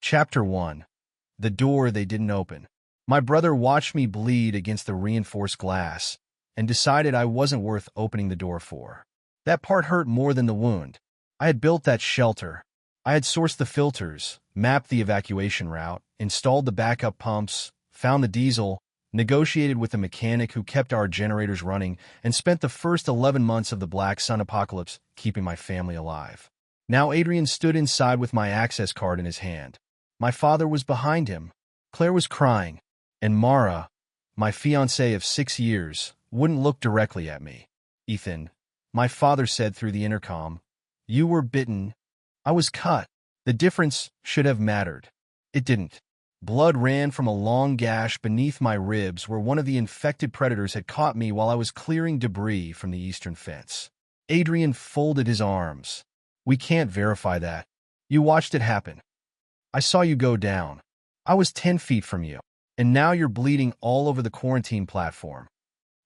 Chapter 1. The Door They Didn't Open. My brother watched me bleed against the reinforced glass and decided I wasn't worth opening the door for. That part hurt more than the wound. I had built that shelter. I had sourced the filters, mapped the evacuation route, installed the backup pumps, found the diesel, negotiated with the mechanic who kept our generators running, and spent the first 11 months of the Black Sun apocalypse keeping my family alive. Now Adrian stood inside with my access card in his hand. My father was behind him. Claire was crying. And Mara, my fiancée of 6 years, wouldn't look directly at me. "Ethan," my father said through the intercom, "you were bitten." I was cut. The difference should have mattered. It didn't. Blood ran from a long gash beneath my ribs where one of the infected predators had caught me while I was clearing debris from the eastern fence. Adrian folded his arms. "We can't verify that. You watched it happen. I saw you go down. I was 10 feet from you. And now you're bleeding all over the quarantine platform."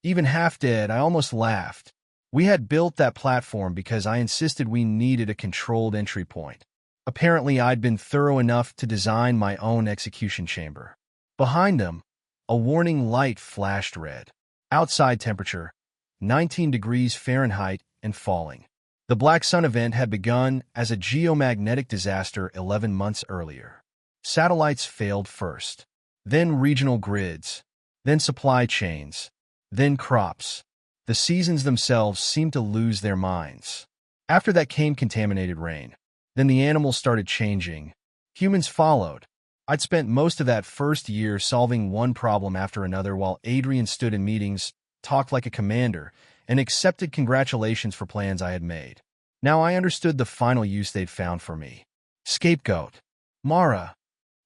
Even half dead, I almost laughed. We had built that platform because I insisted we needed a controlled entry point. Apparently, I'd been thorough enough to design my own execution chamber. Behind them, a warning light flashed red. Outside temperature, 19 degrees Fahrenheit and falling. The Black Sun event had begun as a geomagnetic disaster 11 months earlier. Satellites failed first, then regional grids, then supply chains, then crops. The seasons themselves seemed to lose their minds. After that came contaminated rain. Then the animals started changing. Humans followed. I'd spent most of that first year solving one problem after another while Adrian stood in meetings, talked like a commander, and accepted congratulations for plans I had made. Now I understood the final use they'd found for me. Scapegoat. Mara.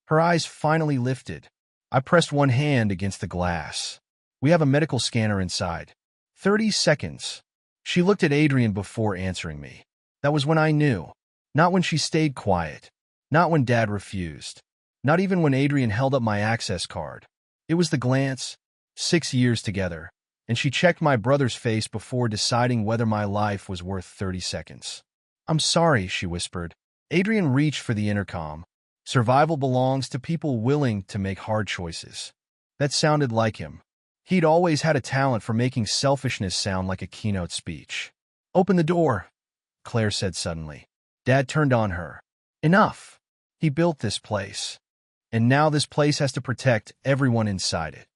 Her eyes finally lifted. I pressed one hand against the glass. "We have a medical scanner inside." 30 seconds. She looked at Adrian before answering me. That was when I knew. Not when she stayed quiet. Not when Dad refused. Not even when Adrian held up my access card. It was the glance. 6 years together. And she checked my brother's face before deciding whether my life was worth 30 seconds. "I'm sorry," she whispered. Adrian reached for the intercom. Survival belongs to people willing to make hard choices. That sounded like him. He'd always had a talent for making selfishness sound like a keynote speech. "Open the door," Claire said suddenly. Dad turned on her. "Enough. He built this place. And now this place has to protect everyone inside it.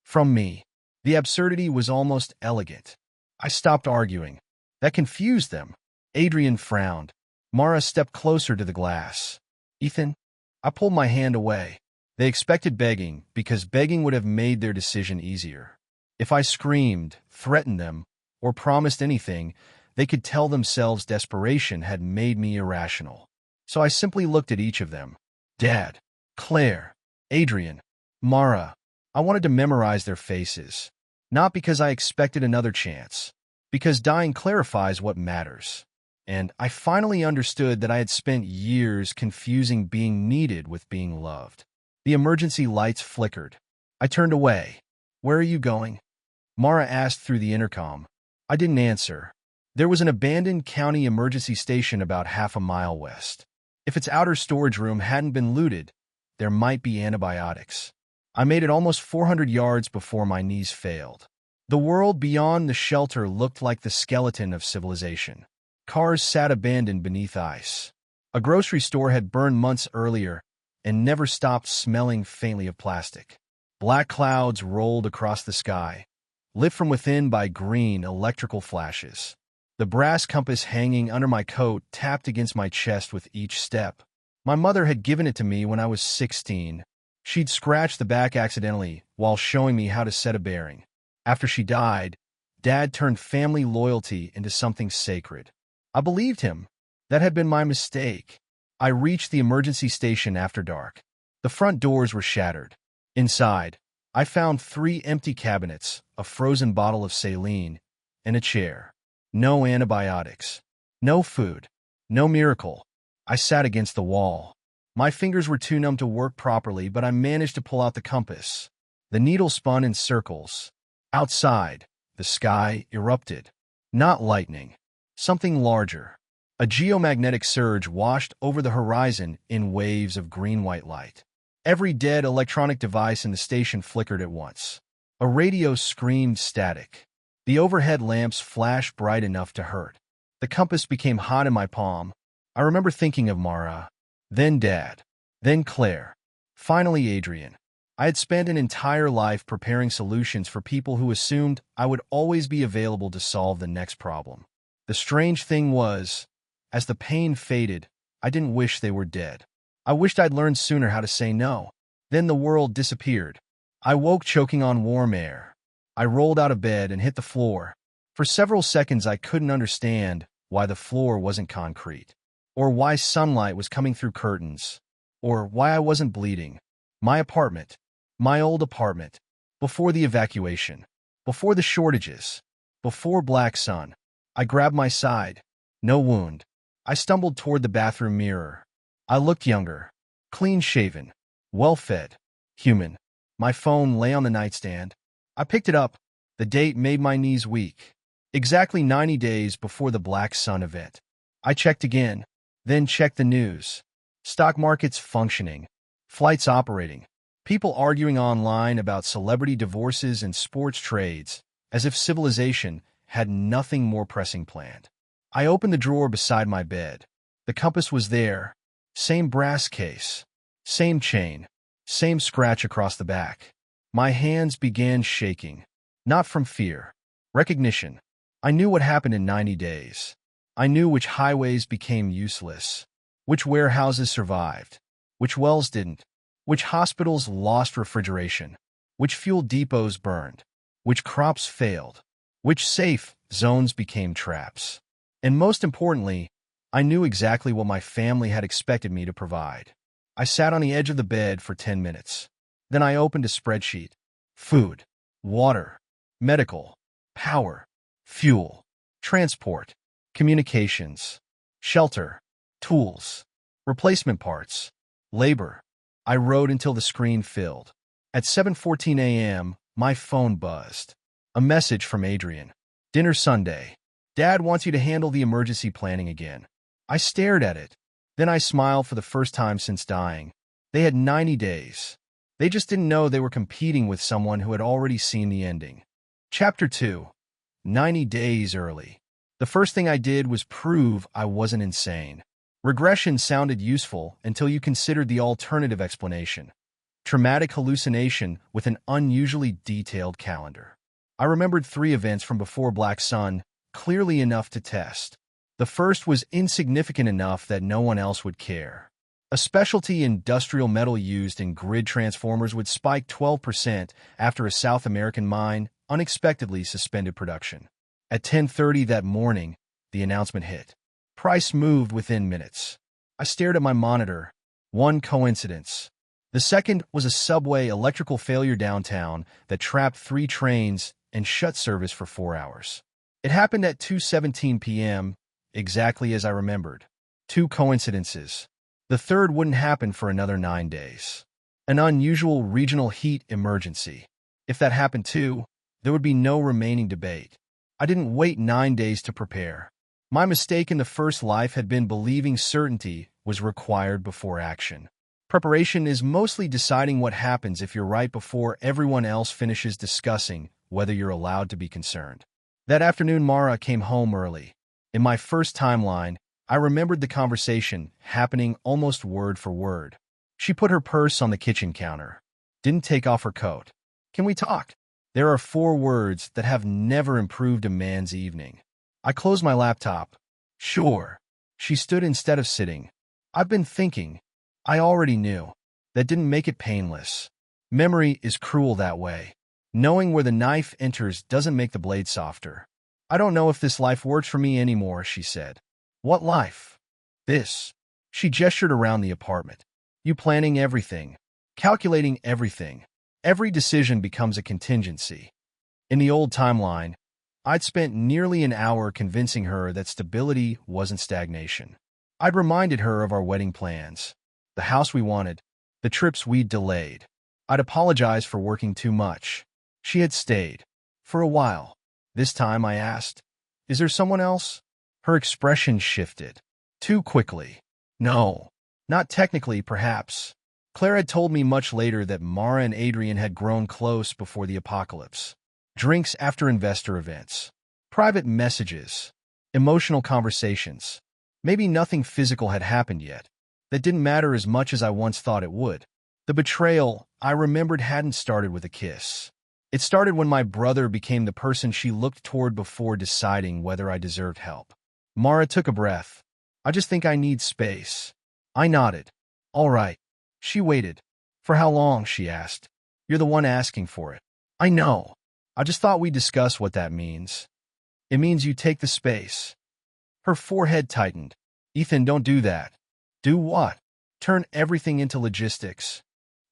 From me." The absurdity was almost elegant. I stopped arguing. That confused them. Adrian frowned. Mara stepped closer to the glass. "Ethan?" I pulled my hand away. They expected begging, because begging would have made their decision easier. If I screamed, threatened them, or promised anything, they could tell themselves desperation had made me irrational. So I simply looked at each of them. Dad, Claire, Adrian, Mara. I wanted to memorize their faces. Not because I expected another chance, because dying clarifies what matters. And I finally understood that I had spent years confusing being needed with being loved. The emergency lights flickered. I turned away. "Where are you going?" Mara asked through the intercom. I didn't answer. There was an abandoned county emergency station about half a mile west. If its outer storage room hadn't been looted, there might be antibiotics. I made it almost 400 yards before my knees failed. The world beyond the shelter looked like the skeleton of civilization. Cars sat abandoned beneath ice. A grocery store had burned months earlier and never stopped smelling faintly of plastic. Black clouds rolled across the sky, lit from within by green electrical flashes. The brass compass hanging under my coat tapped against my chest with each step. My mother had given it to me when I was 16. She'd scratched the back accidentally while showing me how to set a bearing. After she died, Dad turned family loyalty into something sacred. I believed him. That had been my mistake. I reached the emergency station after dark. The front doors were shattered. Inside, I found 3 empty cabinets, a frozen bottle of saline, and a chair. No antibiotics. No food. No miracle. I sat against the wall. My fingers were too numb to work properly, but I managed to pull out the compass. The needle spun in circles. Outside, the sky erupted. Not lightning. Something larger. A geomagnetic surge washed over the horizon in waves of green-white light. Every dead electronic device in the station flickered at once. A radio screamed static. The overhead lamps flashed bright enough to hurt. The compass became hot in my palm. I remember thinking of Mara, then Dad, then Claire, finally Adrian. I had spent an entire life preparing solutions for people who assumed I would always be available to solve the next problem. The strange thing was, as the pain faded, I didn't wish they were dead. I wished I'd learned sooner how to say no. Then the world disappeared. I woke choking on warm air. I rolled out of bed and hit the floor. For several seconds I couldn't understand why the floor wasn't concrete, or why sunlight was coming through curtains, or why I wasn't bleeding. My apartment, my old apartment, before the evacuation, before the shortages, before Black Sun. I grabbed my side. No wound. I stumbled toward the bathroom mirror. I looked younger, clean-shaven, well-fed, human. My phone lay on the nightstand. I picked it up. The date made my knees weak. Exactly 90 days before the Black Sun event. I checked again, then checked the news. Stock markets functioning, flights operating, people arguing online about celebrity divorces and sports trades, as if civilization had nothing more pressing planned. I opened the drawer beside my bed. The compass was there, same brass case, same chain, same scratch across the back. My hands began shaking, not from fear, recognition. I knew what happened in 90 days. I knew which highways became useless, which warehouses survived, which wells didn't, which hospitals lost refrigeration, which fuel depots burned, which crops failed, which safe zones became traps. And most importantly, I knew exactly what my family had expected me to provide. I sat on the edge of the bed for 10 minutes. Then I opened a spreadsheet. Food, water, medical, power, fuel, transport, communications, shelter, tools, replacement parts, labor. I wrote until the screen filled. At 7:14 a.m., my phone buzzed. A message from Adrian. Dinner Sunday. Dad wants you to handle the emergency planning again. I stared at it. Then I smiled for the first time since dying. They had 90 days. They just didn't know they were competing with someone who had already seen the ending. Chapter 2. 90 days early. The first thing I did was prove I wasn't insane. Regression sounded useful until you considered the alternative explanation. Traumatic hallucination with an unusually detailed calendar. I remembered 3 events from before Black Sun, clearly enough to test. The first was insignificant enough that no one else would care. A specialty industrial metal used in grid transformers would spike 12% after a South American mine unexpectedly suspended production. At 10:30 that morning, the announcement hit. Price moved within minutes. I stared at my monitor. One coincidence. The second was a subway electrical failure downtown that trapped 3 trains and shut service for 4 hours. It happened at 2:17 p.m., exactly as I remembered. 2 coincidences. The third wouldn't happen for another 9 days. An unusual regional heat emergency. If that happened too, there would be no remaining debate. I didn't wait 9 days to prepare. My mistake in the first life had been believing certainty was required before action. Preparation is mostly deciding what happens if you're right before everyone else finishes discussing whether you're allowed to be concerned. That afternoon, Mara came home early. In my first timeline, I remembered the conversation happening almost word for word. She put her purse on the kitchen counter. Didn't take off her coat. Can we talk? There are 4 words that have never improved a man's evening. I closed my laptop. Sure. She stood instead of sitting. I've been thinking. I already knew. That didn't make it painless. Memory is cruel that way. Knowing where the knife enters doesn't make the blade softer. I don't know if this life works for me anymore, she said. What life? This. She gestured around the apartment. You planning everything. Calculating everything. Every decision becomes a contingency. In the old timeline, I'd spent nearly an hour convincing her that stability wasn't stagnation. I'd reminded her of our wedding plans, the house we wanted, the trips we'd delayed. I'd apologized for working too much. She had stayed. For a while. This time I asked, is there someone else? Her expression shifted. Too quickly. No. Not technically, perhaps. Claire had told me much later that Mara and Adrian had grown close before the apocalypse. Drinks after investor events. Private messages. Emotional conversations. Maybe nothing physical had happened yet. That didn't matter as much as I once thought it would. The betrayal, I remembered, hadn't started with a kiss. It started when my brother became the person she looked toward before deciding whether I deserved help. Mara took a breath. I just think I need space. I nodded. All right. She waited. For how long, she asked. You're the one asking for it. I know. I just thought we'd discuss what that means. It means you take the space. Her forehead tightened. Ethan, don't do that. Do what? Turn everything into logistics.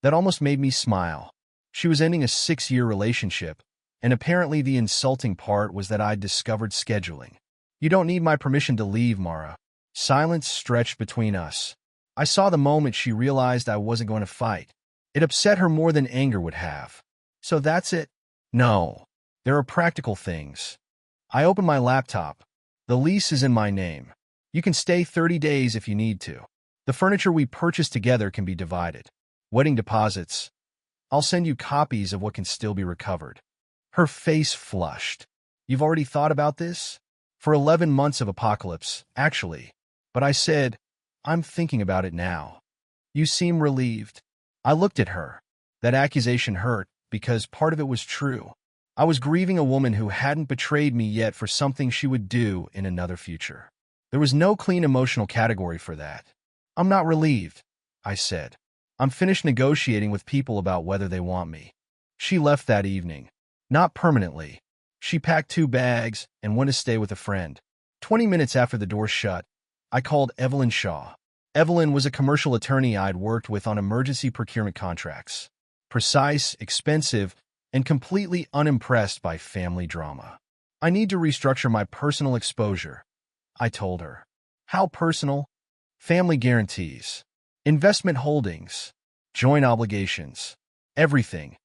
That almost made me smile. She was ending a 6-year relationship, and apparently the insulting part was that I'd discovered scheduling. You don't need my permission to leave, Mara. Silence stretched between us. I saw the moment she realized I wasn't going to fight. It upset her more than anger would have. So that's it? No. There are practical things. I opened my laptop. The lease is in my name. You can stay 30 days if you need to. The furniture we purchased together can be divided. Wedding deposits. I'll send you copies of what can still be recovered. Her face flushed. You've already thought about this? For 11 months of apocalypse, actually. But I said, I'm thinking about it now. You seem relieved. I looked at her. That accusation hurt, because part of it was true. I was grieving a woman who hadn't betrayed me yet for something she would do in another future. There was no clean emotional category for that. I'm not relieved, I said. I'm finished negotiating with people about whether they want me. She left that evening. Not permanently. She packed 2 bags and went to stay with a friend. 20 minutes after the door shut, I called Evelyn Shaw. Evelyn was a commercial attorney I'd worked with on emergency procurement contracts. Precise, expensive, and completely unimpressed by family drama. I need to restructure my personal exposure, I told her. How personal? Family guarantees. Investment holdings. Joint obligations. Everything.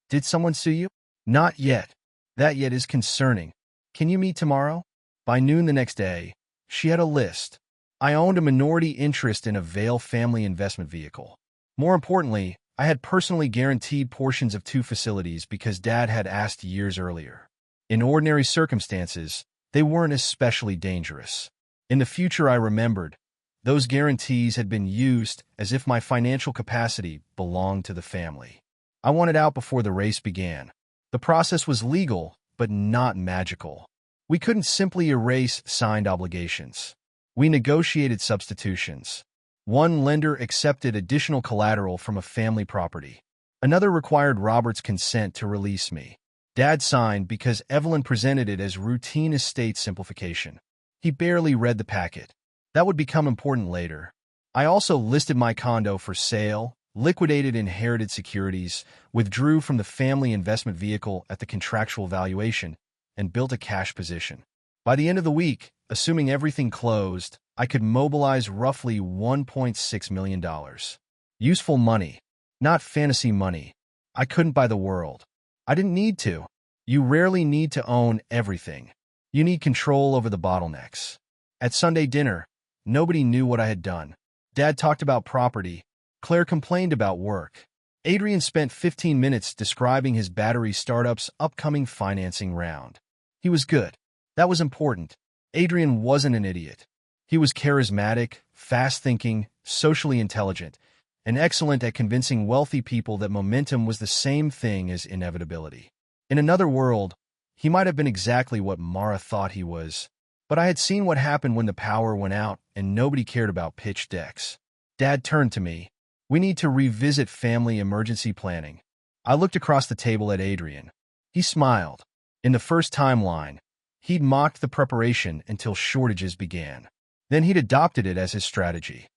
Did someone sue you? Not yet. That yet is concerning. Can you meet tomorrow? By noon the next day, she had a list. I owned a minority interest in a Vale family investment vehicle. More importantly, I had personally guaranteed portions of 2 facilities because Dad had asked years earlier. In ordinary circumstances, they weren't especially dangerous. In the future, I remembered, those guarantees had been used as if my financial capacity belonged to the family. I wanted out before the race began. The process was legal, but not magical. We couldn't simply erase signed obligations. We negotiated substitutions. One lender accepted additional collateral from a family property. Another required Robert's consent to release me. Dad signed because Evelyn presented it as routine estate simplification. He barely read the packet. That would become important later. I also listed my condo for sale, liquidated inherited securities, withdrew from the family investment vehicle at the contractual valuation, and built a cash position. By the end of the week, assuming everything closed, I could mobilize roughly $1.6 million. Useful money, not fantasy money. I couldn't buy the world. I didn't need to. You rarely need to own everything. You need control over the bottlenecks. At Sunday dinner, nobody knew what I had done. Dad talked about property. Claire complained about work. Adrian spent 15 minutes describing his battery startup's upcoming financing round. He was good. That was important. Adrian wasn't an idiot. He was charismatic, fast-thinking, socially intelligent, and excellent at convincing wealthy people that momentum was the same thing as inevitability. In another world, he might have been exactly what Mara thought he was, but I had seen what happened when the power went out and nobody cared about pitch decks. Dad turned to me. We need to revisit family emergency planning. I looked across the table at Adrian. He smiled. In the first timeline, he'd mocked the preparation until shortages began. Then he'd adopted it as his strategy.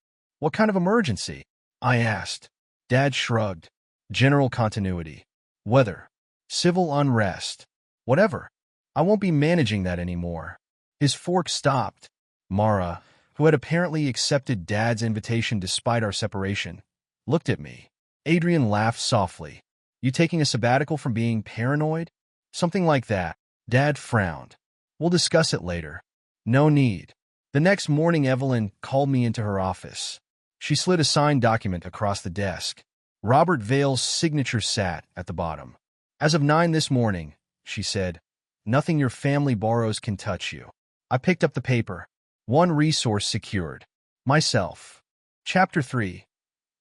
What kind of emergency? I asked. Dad shrugged. General continuity. Weather. Civil unrest. Whatever. I won't be managing that anymore. His fork stopped. Mara, who had apparently accepted Dad's invitation despite our separation, looked at me. Adrian laughed softly. You taking a sabbatical from being paranoid? Something like that. Dad frowned. We'll discuss it later. No need. The next morning, Evelyn called me into her office. She slid a signed document across the desk. Robert Vale's signature sat at the bottom. As of 9 this morning, she said, nothing your family borrows can touch you. I picked up the paper. One resource secured. Myself. Chapter 3.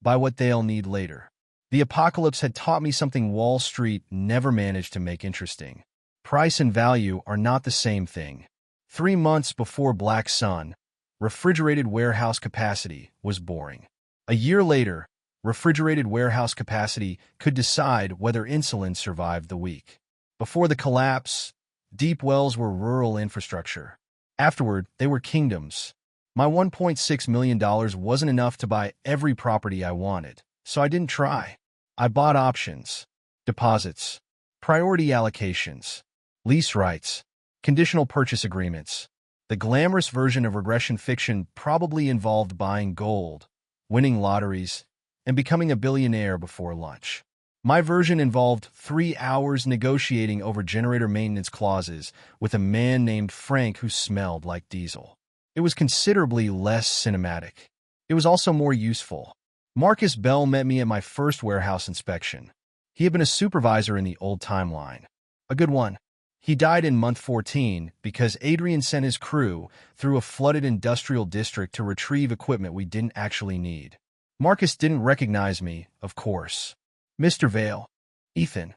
Buy what they'll need later. The apocalypse had taught me something Wall Street never managed to make interesting. Price and value are not the same thing. 3 months before Black Sun, refrigerated warehouse capacity was boring. A year later, refrigerated warehouse capacity could decide whether insulin survived the week. Before the collapse, deep wells were rural infrastructure. Afterward, they were kingdoms. My $1.6 million wasn't enough to buy every property I wanted, so I didn't try. I bought options, deposits, priority allocations, lease rights, conditional purchase agreements. The glamorous version of regression fiction probably involved buying gold, winning lotteries, and becoming a billionaire before lunch. My version involved 3 hours negotiating over generator maintenance clauses with a man named Frank who smelled like diesel. It was considerably less cinematic. It was also more useful. Marcus Bell met me at my first warehouse inspection. He had been a supervisor in the old timeline. A good one. He died in month 14 because Adrian sent his crew through a flooded industrial district to retrieve equipment we didn't actually need. Marcus didn't recognize me, of course. Mr. Vale. Ethan.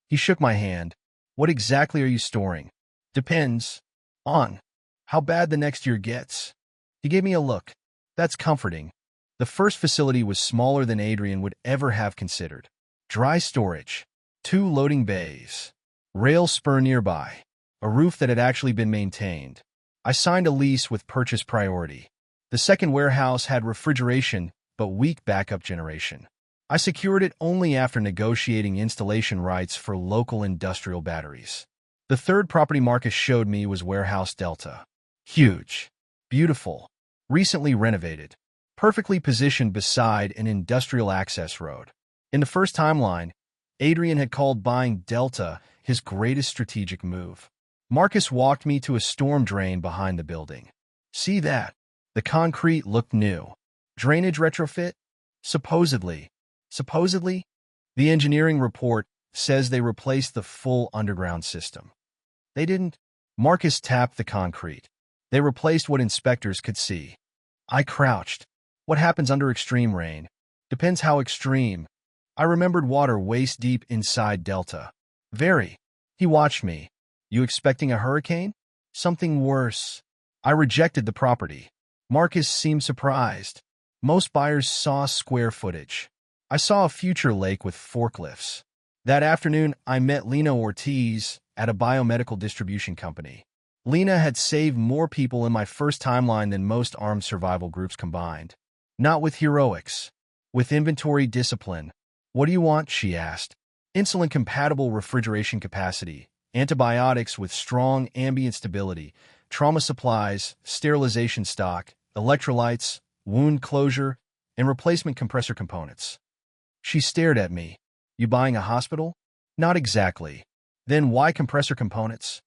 He shook my hand. What exactly are you storing? Depends on how bad the next year gets. He gave me a look. That's comforting. The first facility was smaller than Adrian would ever have considered. Dry storage, 2 loading bays, rail spur nearby, a roof that had actually been maintained. I signed a lease with purchase priority. The second warehouse had refrigeration but weak backup generation. I secured it only after negotiating installation rights for local industrial batteries. The third property Marcus showed me was Warehouse Delta. Huge, beautiful, recently renovated, perfectly positioned beside an industrial access road. In the first timeline, Adrian had called buying Delta his greatest strategic move. Marcus walked me to a storm drain behind the building. See that? The concrete looked new. Drainage retrofit? Supposedly. Supposedly? The engineering report says they replaced the full underground system. They didn't. Marcus tapped the concrete. They replaced what inspectors could see. I crouched. What happens under extreme rain? Depends how extreme. I remembered water waist deep inside Delta. Very. He watched me. You expecting a hurricane? Something worse. I rejected the property. Marcus seemed surprised. Most buyers saw square footage. I saw a future lake with forklifts. That afternoon, I met Lena Ortiz at a biomedical distribution company. Lena had saved more people in my first timeline than most armed survival groups combined. Not with heroics. With inventory discipline. What do you want? She asked. Insulin-compatible refrigeration capacity, antibiotics with strong ambient stability, trauma supplies, sterilization stock, electrolytes, wound closure, and replacement compressor components. She stared at me. You buying a hospital? Not exactly. Then why compressor components?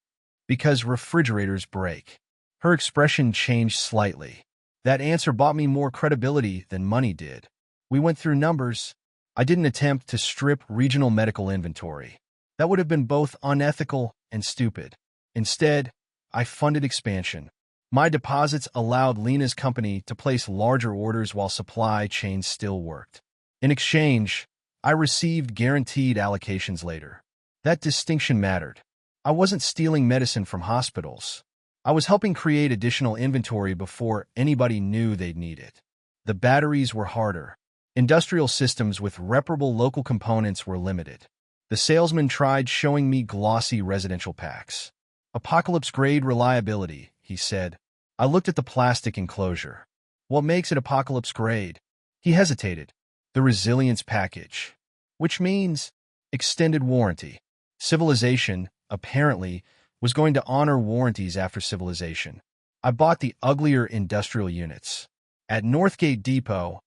Because refrigerators break. Her expression changed slightly. That answer bought me more credibility than money did. We went through numbers. I didn't attempt to strip regional medical inventory. That would have been both unethical and stupid. Instead, I funded expansion. My deposits allowed Lena's company to place larger orders while supply chains still worked. In exchange, I received guaranteed allocations later. That distinction mattered. I wasn't stealing medicine from hospitals. I was helping create additional inventory before anybody knew they'd need it. The batteries were harder. Industrial systems with reparable local components were limited. The salesman tried showing me glossy residential packs. Apocalypse-grade reliability, he said. I looked at the plastic enclosure. What makes it apocalypse-grade? He hesitated. The resilience package. Which means extended warranty. Civilization, apparently, was going to honor warranties after civilization. I bought the uglier industrial units. At Northgate Depot,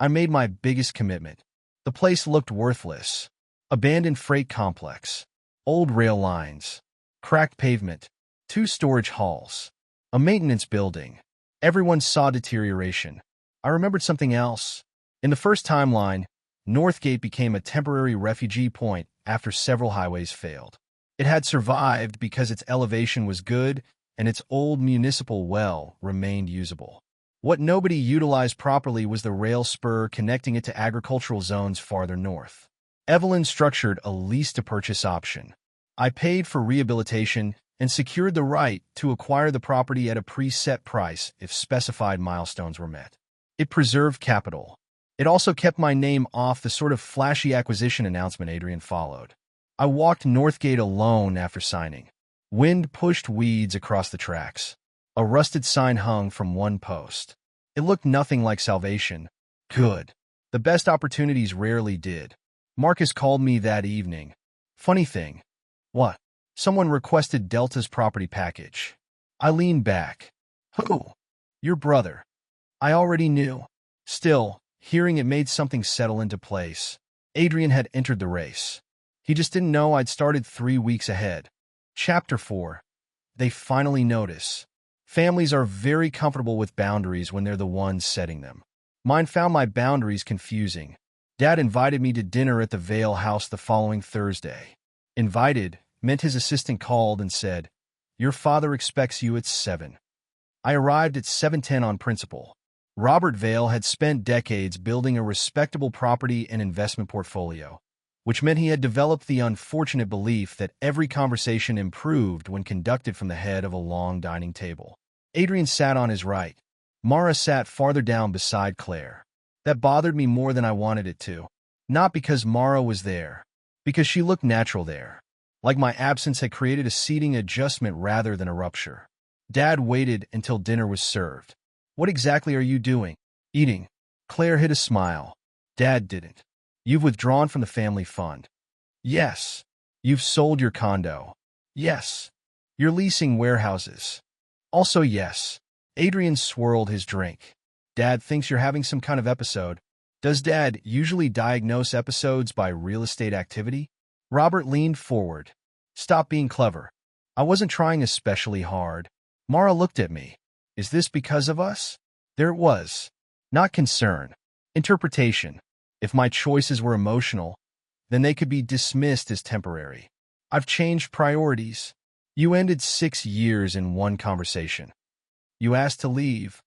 I made my biggest commitment. The place looked worthless. Abandoned freight complex. Old rail lines. Cracked pavement. 2 storage halls. A maintenance building. Everyone saw deterioration. I remembered something else. In the first timeline, Northgate became a temporary refugee point after several highways failed. It had survived because its elevation was good and its old municipal well remained usable. What nobody utilized properly was the rail spur connecting it to agricultural zones farther north. Evelyn structured a lease-to-purchase option. I paid for rehabilitation and secured the right to acquire the property at a preset price if specified milestones were met. It preserved capital. It also kept my name off the sort of flashy acquisition announcement Adrian followed. I walked Northgate alone after signing. Wind pushed weeds across the tracks. A rusted sign hung from one post. It looked nothing like salvation. Good. The best opportunities rarely did. Marcus called me that evening. Funny thing. What? Someone requested Delta's property package. I leaned back. Who? Your brother. I already knew. Still, hearing it made something settle into place. Adrian had entered the race. He just didn't know I'd started 3 weeks ahead. Chapter 4. They finally notice. Families are very comfortable with boundaries when they're the ones setting them. Mine found my boundaries confusing. Dad invited me to dinner at the Vale house the following Thursday. Invited meant his assistant called and said, "Your father expects you at 7." I arrived at 7:10 on principle. Robert Vale had spent decades building a respectable property and investment portfolio, which meant he had developed the unfortunate belief that every conversation improved when conducted from the head of a long dining table. Adrian sat on his right. Mara sat farther down beside Claire. That bothered me more than I wanted it to. Not because Mara was there, because she looked natural there. Like my absence had created a seating adjustment rather than a rupture. Dad waited until dinner was served. What exactly are you doing? Eating. Claire hid a smile. Dad didn't. You've withdrawn from the family fund. Yes. You've sold your condo. Yes. You're leasing warehouses. Also yes. Adrian swirled his drink. Dad thinks you're having some kind of episode. Does Dad usually diagnose episodes by real estate activity? Robert leaned forward. Stop being clever. I wasn't trying especially hard. Mara looked at me. Is this because of us? There it was. Not concern. Interpretation. If my choices were emotional, then they could be dismissed as temporary. I've changed priorities. You ended 6 years in one conversation. You asked to leave.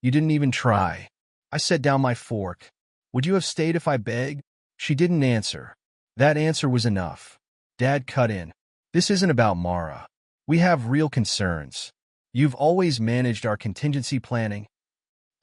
You didn't even try. I set down my fork. Would you have stayed if I begged? She didn't answer. That answer was enough. Dad cut in. This isn't about Mara. We have real concerns. You've always managed our contingency planning.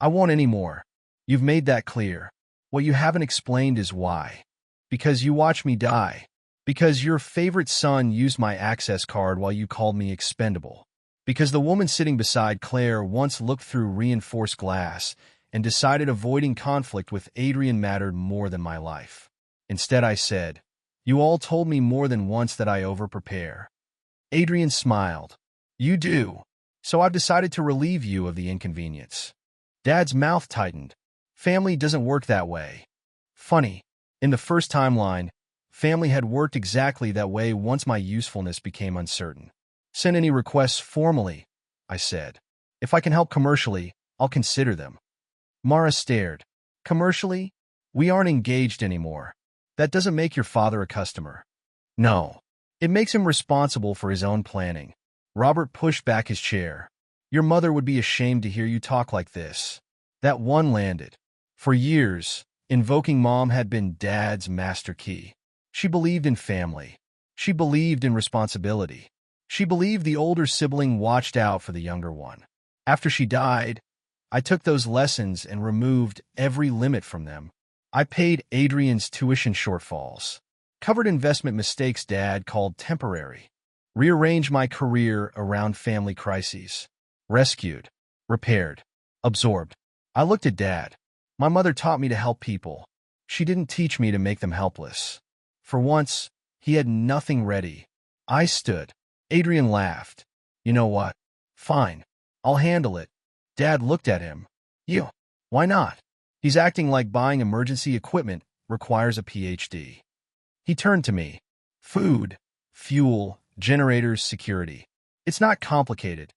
I won't anymore. You've made that clear. What you haven't explained is why. Because you watched me die. Because your favorite son used my access card while you called me expendable. Because the woman sitting beside Claire once looked through reinforced glass and decided avoiding conflict with Adrian mattered more than my life. Instead, I said, you all told me more than once that I overprepare. Adrian smiled. You do. So I've decided to relieve you of the inconvenience. Dad's mouth tightened. Family doesn't work that way. Funny. In the first timeline, family had worked exactly that way once my usefulness became uncertain. Send any requests formally, I said. If I can help commercially, I'll consider them. Mara stared. Commercially? We aren't engaged anymore. That doesn't make your father a customer. No. It makes him responsible for his own planning. Robert pushed back his chair. Your mother would be ashamed to hear you talk like this. That one landed. For years, invoking mom had been Dad's master key. She believed in family. She believed in responsibility. She believed the older sibling watched out for the younger one. After she died, I took those lessons and removed every limit from them. I paid Adrian's tuition shortfalls, covered investment mistakes Dad called temporary, rearranged my career around family crises, rescued, repaired, absorbed. I looked at Dad. My mother taught me to help people. She didn't teach me to make them helpless. For once, he had nothing ready. I stood. Adrian laughed. You know what? Fine. I'll handle it. Dad looked at him. You? Why not? He's acting like buying emergency equipment requires a PhD. He turned to me. Food, fuel, generators, security. It's not complicated.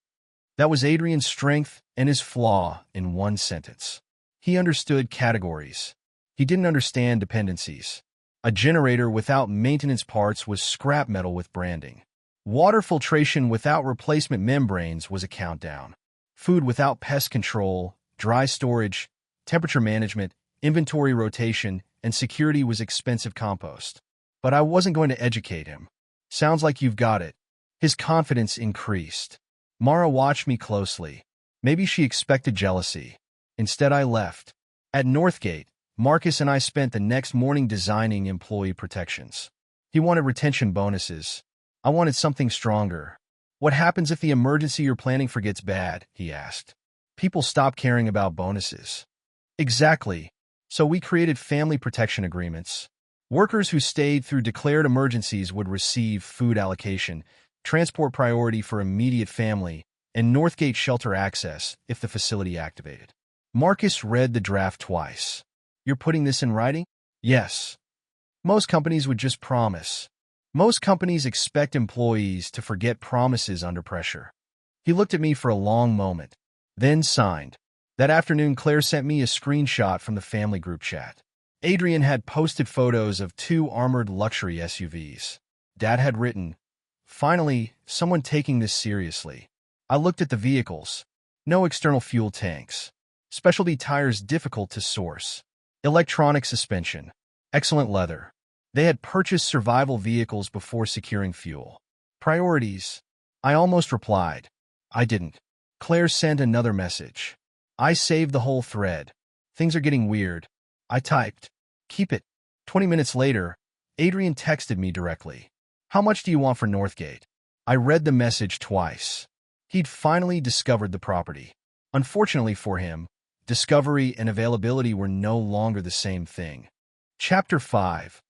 That was Adrian's strength and his flaw in one sentence. He understood categories. He didn't understand dependencies. A generator without maintenance parts was scrap metal with branding. Water filtration without replacement membranes was a countdown. Food without pest control, dry storage, temperature management, inventory rotation, and security was expensive compost. But I wasn't going to educate him. Sounds like you've got it. His confidence increased. Mara watched me closely. Maybe she expected jealousy. Instead, I left. At Northgate, Marcus and I spent the next morning designing employee protections. He wanted retention bonuses. I wanted something stronger. What happens if the emergency you're planning for gets bad? He asked. People stop caring about bonuses. Exactly. So we created family protection agreements. Workers who stayed through declared emergencies would receive food allocation, transport priority for immediate family, and Northgate shelter access if the facility activated. Marcus read the draft twice. You're putting this in writing? Yes. Most companies would just promise. Most companies expect employees to forget promises under pressure. He looked at me for a long moment, then signed. That afternoon, Claire sent me a screenshot from the family group chat. Adrian had posted photos of 2 armored luxury SUVs. Dad had written, "Finally, someone taking this seriously." I looked at the vehicles. No external fuel tanks. Specialty tires difficult to source. Electronic suspension. Excellent leather. They had purchased survival vehicles before securing fuel. Priorities. I almost replied. I didn't. Claire sent another message. I saved the whole thread. Things are getting weird. I typed. Keep it. 20 minutes later, Adrian texted me directly. How much do you want for Northgate? I read the message twice. He'd finally discovered the property. Unfortunately for him, discovery and availability were no longer the same thing. Chapter 5.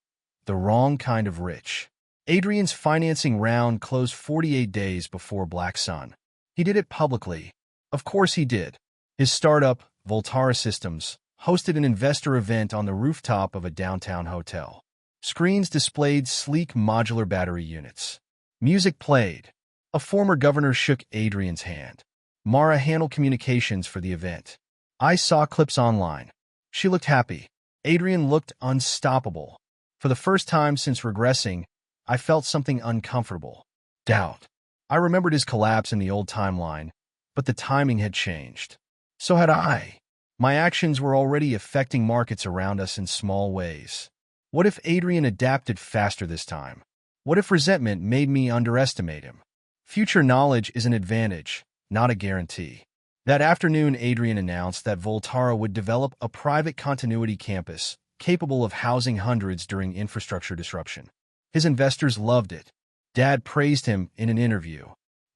The Wrong Kind of Rich. Adrian's financing round closed 48 days before Black Sun. He did it publicly. Of course he did. His startup, Voltara Systems, hosted an investor event on the rooftop of a downtown hotel. Screens displayed sleek modular battery units. Music played. A former governor shook Adrian's hand. Mara handled communications for the event. I saw clips online. She looked happy. Adrian looked unstoppable. For the first time since regressing, I felt something uncomfortable. Doubt. I remembered his collapse in the old timeline, but the timing had changed. So had I. My actions were already affecting markets around us in small ways. What if Adrian adapted faster this time? What if resentment made me underestimate him? Future knowledge is an advantage, not a guarantee. That afternoon, Adrian announced that Voltara would develop a private continuity campus capable of housing hundreds during infrastructure disruption. His investors loved it. Dad praised him in an interview.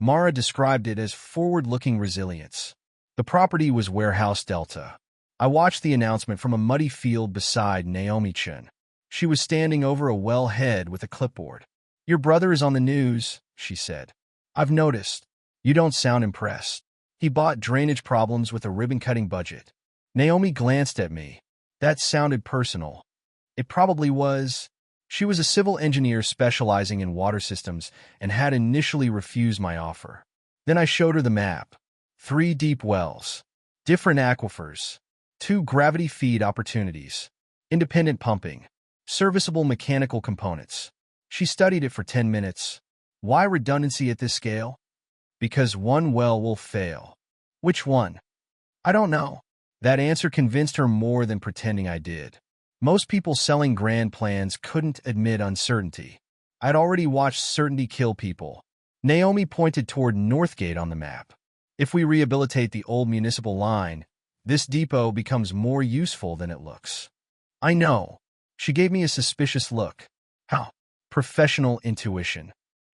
Mara described it as forward-looking resilience. The property was Warehouse Delta. I watched the announcement from a muddy field beside Naomi Chen. She was standing over a wellhead with a clipboard. Your brother is on the news, she said. I've noticed. You don't sound impressed. He bought drainage problems with a ribbon-cutting budget. Naomi glanced at me. That sounded personal. It probably was. She was a civil engineer specializing in water systems and had initially refused my offer. Then I showed her the map. 3 deep wells. Different aquifers. 2 gravity feed opportunities. Independent pumping. Serviceable mechanical components. She studied it for 10 minutes. Why redundancy at this scale? Because one well will fail. Which one? I don't know. That answer convinced her more than pretending I did. Most people selling grand plans couldn't admit uncertainty. I'd already watched certainty kill people. Naomi pointed toward Northgate on the map. If we rehabilitate the old municipal line, this depot becomes more useful than it looks. I know. She gave me a suspicious look. How? Professional intuition.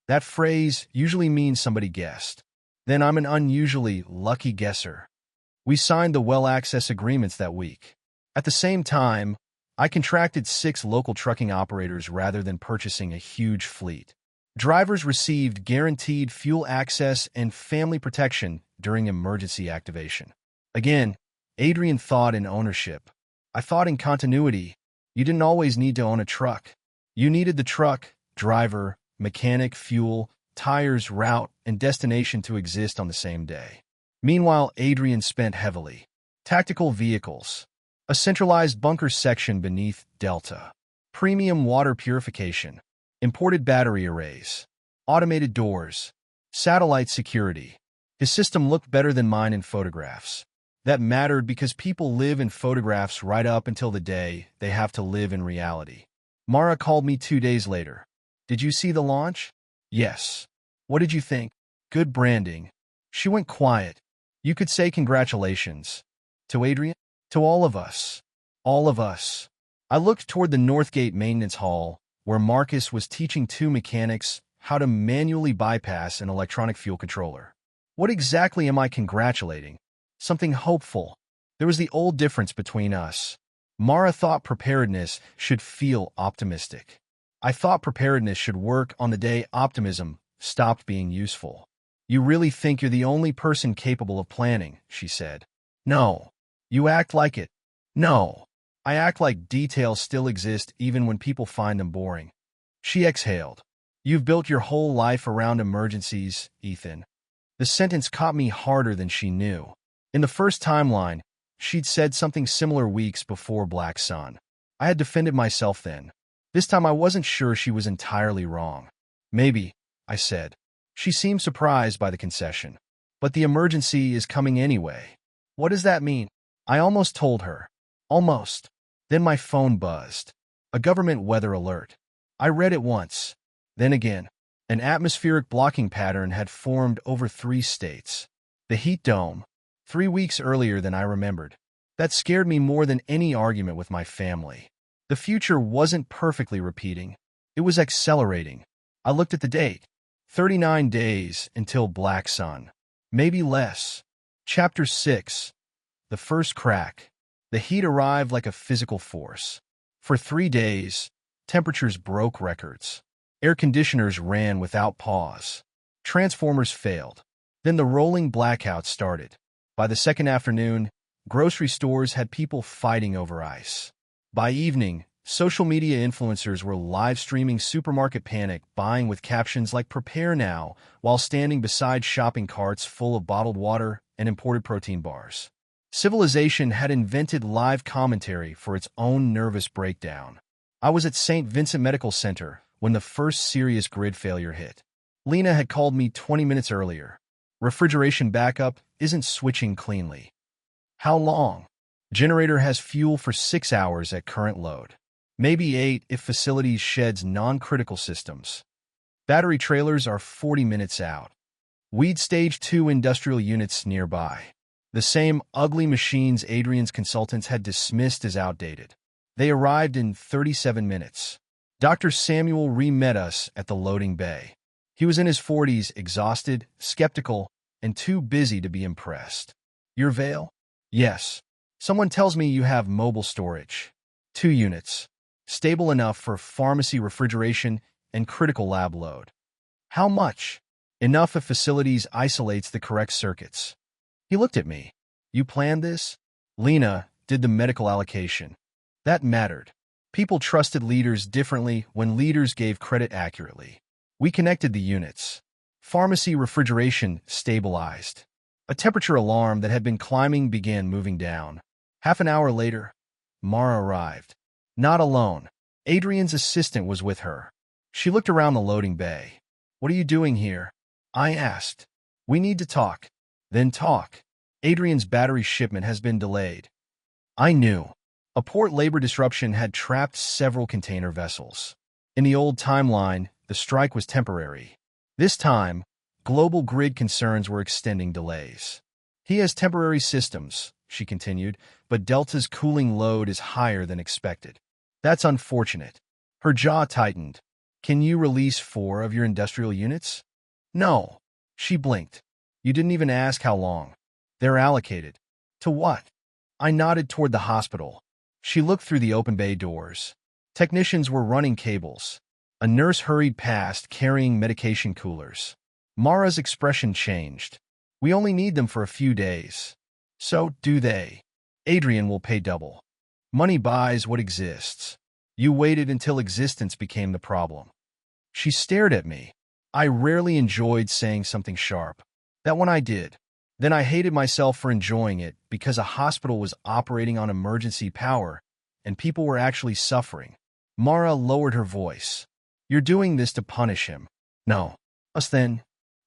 That phrase usually means somebody guessed. Then I'm an unusually lucky guesser. We signed the well access agreements that week. At the same time, I contracted 6 local trucking operators rather than purchasing a huge fleet. Drivers received guaranteed fuel access and family protection during emergency activation. Again, Adrian thought in ownership. I thought in continuity. You didn't always need to own a truck. You needed the truck, driver, mechanic, fuel, tires, route, and destination to exist on the same day. Meanwhile, Adrian spent heavily. Tactical vehicles. A centralized bunker section beneath Delta. Premium water purification. Imported battery arrays. Automated doors. Satellite security. His system looked better than mine in photographs. That mattered because people live in photographs right up until the day they have to live in reality. Mara called me 2 days later. Did you see the launch? Yes. What did you think? Good branding. She went quiet. You could say congratulations. To Adrian? To all of us. All of us. I looked toward the Northgate maintenance hall, where Marcus was teaching 2 mechanics how to manually bypass an electronic fuel controller. What exactly am I congratulating? Something hopeful. There was the old difference between us. Mara thought preparedness should feel optimistic. I thought preparedness should work on the day optimism stopped being useful. You really think you're the only person capable of planning, she said. No. You act like it. No. I act like details still exist even when people find them boring. She exhaled. You've built your whole life around emergencies, Ethan. The sentence caught me harder than she knew. In the first timeline, she'd said something similar weeks before Black Sun. I had defended myself then. This time I wasn't sure she was entirely wrong. Maybe, I said. She seemed surprised by the concession. But the emergency is coming anyway. What does that mean? I almost told her. Almost. Then my phone buzzed. A government weather alert. I read it once. Then again. An atmospheric blocking pattern had formed over 3 states. The heat dome. 3 weeks earlier than I remembered. That scared me more than any argument with my family. The future wasn't perfectly repeating. It was accelerating. I looked at the date. 39 days until Black Sun. Maybe less. Chapter 6. The first crack. The heat arrived like a physical force. For 3 days, temperatures broke records. Air conditioners ran without pause. Transformers failed. Then the rolling blackout started. By the second afternoon, grocery stores had people fighting over ice. By evening, social media influencers were live streaming supermarket panic, buying with captions like "Prepare now," while standing beside shopping carts full of bottled water and imported protein bars. Civilization had invented live commentary for its own nervous breakdown. I was at St. Vincent Medical Center when the first serious grid failure hit. Lena had called me 20 minutes earlier. Refrigeration backup isn't switching cleanly. How long? Generator has fuel for 6 hours at current load. Maybe 8 if facilities sheds non-critical systems. Battery trailers are 40 minutes out. Weed Stage 2 industrial units nearby. The same ugly machines Adrian's consultants had dismissed as outdated. They arrived in 37 minutes. Dr. Samuel re-met us at the loading bay. He was in his 40s, exhausted, skeptical, and too busy to be impressed. Your Vale? Yes. Someone tells me you have mobile storage. 2 units. Stable enough for pharmacy refrigeration and critical lab load. How much? Enough if facilities isolates the correct circuits. He looked at me. You planned this? Lena did the medical allocation. That mattered. People trusted leaders differently when leaders gave credit accurately. We connected the units. Pharmacy refrigeration stabilized. A temperature alarm that had been climbing began moving down. Half an hour later, Mara arrived. Not alone. Adrian's assistant was with her. She looked around the loading bay. What are you doing here? I asked. We need to talk. Then talk. Adrian's battery shipment has been delayed. I knew. A port labor disruption had trapped several container vessels. In the old timeline, the strike was temporary. This time, global grid concerns were extending delays. He has temporary systems, she continued, but Delta's cooling load is higher than expected. That's unfortunate. Her jaw tightened. Can you release 4 of your industrial units? No. She blinked. You didn't even ask how long. They're allocated. To what? I nodded toward the hospital. She looked through the open bay doors. Technicians were running cables. A nurse hurried past carrying medication coolers. Mara's expression changed. We only need them for a few days. So do they. Adrian will pay double. Money buys what exists. You waited until existence became the problem. She stared at me. I rarely enjoyed saying something sharp. That one I did. Then I hated myself for enjoying it because a hospital was operating on emergency power and people were actually suffering. Mara lowered her voice. You're doing this to punish him. No. Us then.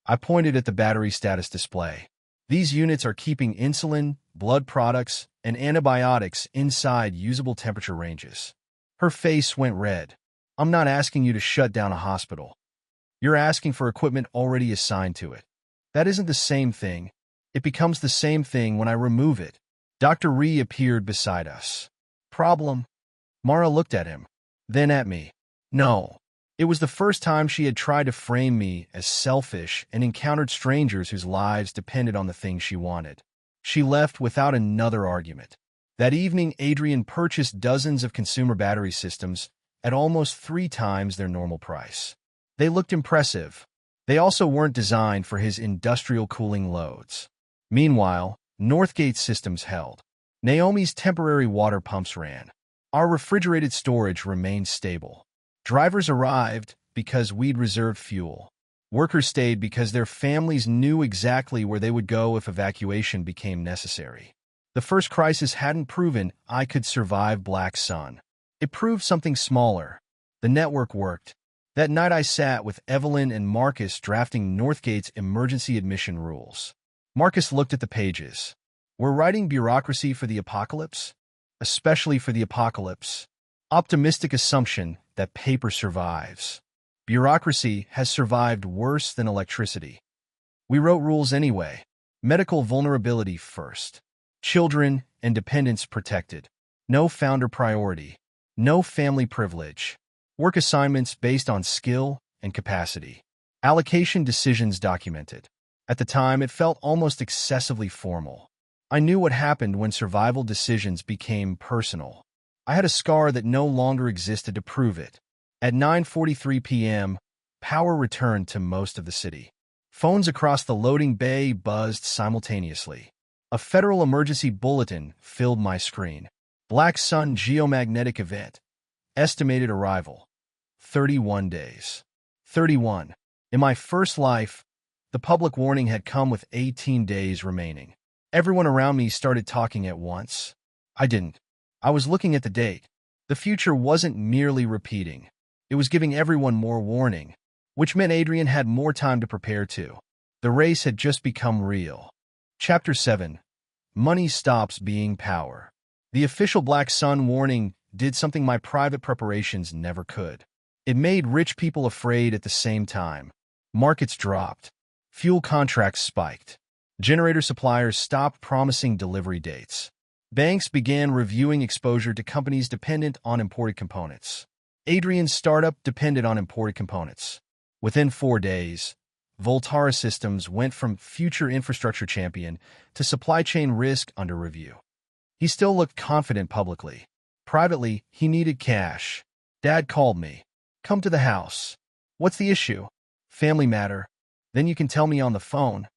I pointed at the battery status display. These units are keeping insulin, blood products, and antibiotics inside usable temperature ranges. Her face went red. I'm not asking you to shut down a hospital. You're asking for equipment already assigned to it. That isn't the same thing. It becomes the same thing when I remove it. Dr. Ree appeared beside us. Problem? Mara looked at him, then at me. No. It was the first time she had tried to frame me as selfish and encountered strangers whose lives depended on the thing she wanted. She left without another argument. That evening, Adrian purchased dozens of consumer battery systems at almost 3 times their normal price. They looked impressive. They also weren't designed for his industrial cooling loads. Meanwhile, Northgate systems held. Naomi's temporary water pumps ran. Our refrigerated storage remained stable. Drivers arrived because we'd reserved fuel. Workers stayed because their families knew exactly where they would go if evacuation became necessary. The first crisis hadn't proven I could survive Black Sun. It proved something smaller. The network worked. That night I sat with Evelyn and Marcus drafting Northgate's emergency admission rules. Marcus looked at the pages. We're writing bureaucracy for the apocalypse? Especially for the apocalypse. Optimistic assumption that paper survives. Bureaucracy has survived worse than electricity. We wrote rules anyway. Medical vulnerability first. Children and dependents protected. No founder priority. No family privilege. Work assignments based on skill and capacity. Allocation decisions documented. At the time, it felt almost excessively formal. I knew what happened when survival decisions became personal. I had a scar that no longer existed to prove it. At 9:43 p.m., power returned to most of the city. Phones across the loading bay buzzed simultaneously. A federal emergency bulletin filled my screen. Black Sun geomagnetic event. Estimated arrival. 31 days. 31. In my first life, the public warning had come with 18 days remaining. Everyone around me started talking at once. I didn't. I was looking at the date. The future wasn't merely repeating. It was giving everyone more warning, which meant Adrian had more time to prepare too. The race had just become real. Chapter 7. Money stops being power. The official Black Sun warning did something my private preparations never could. It made rich people afraid at the same time. Markets dropped. Fuel contracts spiked. Generator suppliers stopped promising delivery dates. Banks began reviewing exposure to companies dependent on imported components. Adrian's startup depended on imported components. Within 4 days, Voltara Systems went from future infrastructure champion to supply chain risk under review. He still looked confident publicly. Privately, he needed cash. Dad called me. Come to the house. What's the issue? Family matter. Then you can tell me on the phone.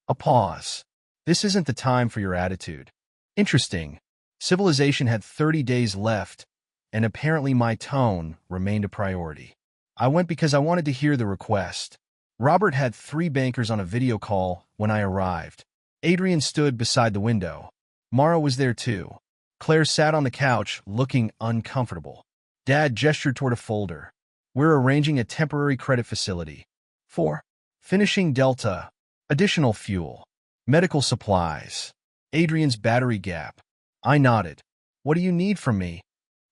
A pause. This isn't the time for your attitude. Interesting. Civilization had 30 days left, and apparently my tone remained a priority. I went because I wanted to hear the request. Robert had 3 bankers on a video call when I arrived. Adrian stood beside the window. Mara was there too. Claire sat on the couch, looking uncomfortable. Dad gestured toward a folder. We're arranging a temporary credit facility. 4. Finishing Delta. Additional fuel. Medical supplies. Adrian's battery gap. I nodded. What do you need from me?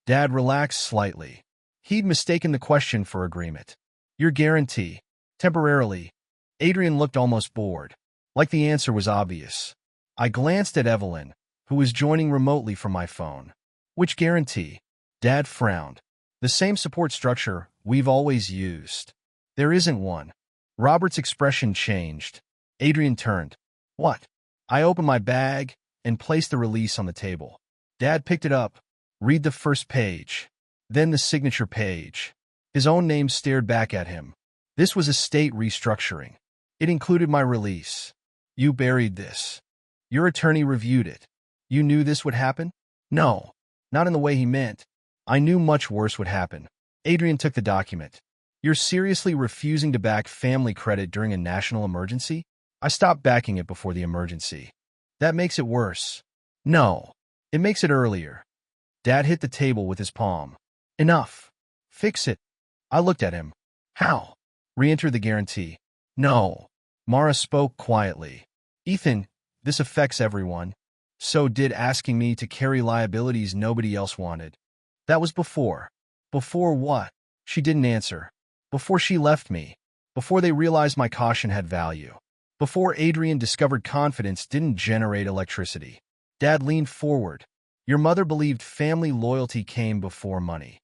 Dad relaxed slightly. He'd mistaken the question for agreement. Your guarantee. Temporarily. Adrian looked almost bored, like the answer was obvious. I glanced at Evelyn, who was joining remotely from my phone. Which guarantee? Dad frowned. The same support structure we've always used. There isn't one. Robert's expression changed. Adrian turned. What? I opened my bag and placed the release on the table. Dad picked it up. Read the first page. Then the signature page. His own name stared back at him. This was a state restructuring. It included my release. You buried this. Your attorney reviewed it. You knew this would happen? No, not in the way he meant. I knew much worse would happen. Adrian took the document. You're seriously refusing to back family credit during a national emergency? I stopped backing it before the emergency. That makes it worse. No, it makes it earlier. Dad hit the table with his palm. Enough. Fix it. I looked at him. How? Re-enter the guarantee. No. Mara spoke quietly. Ethan, this affects everyone. So did asking me to carry liabilities nobody else wanted. That was before. Before what? She didn't answer. Before she left me. Before they realized my caution had value. Before Adrian discovered confidence didn't generate electricity. Dad leaned forward. Your mother believed family loyalty came before money.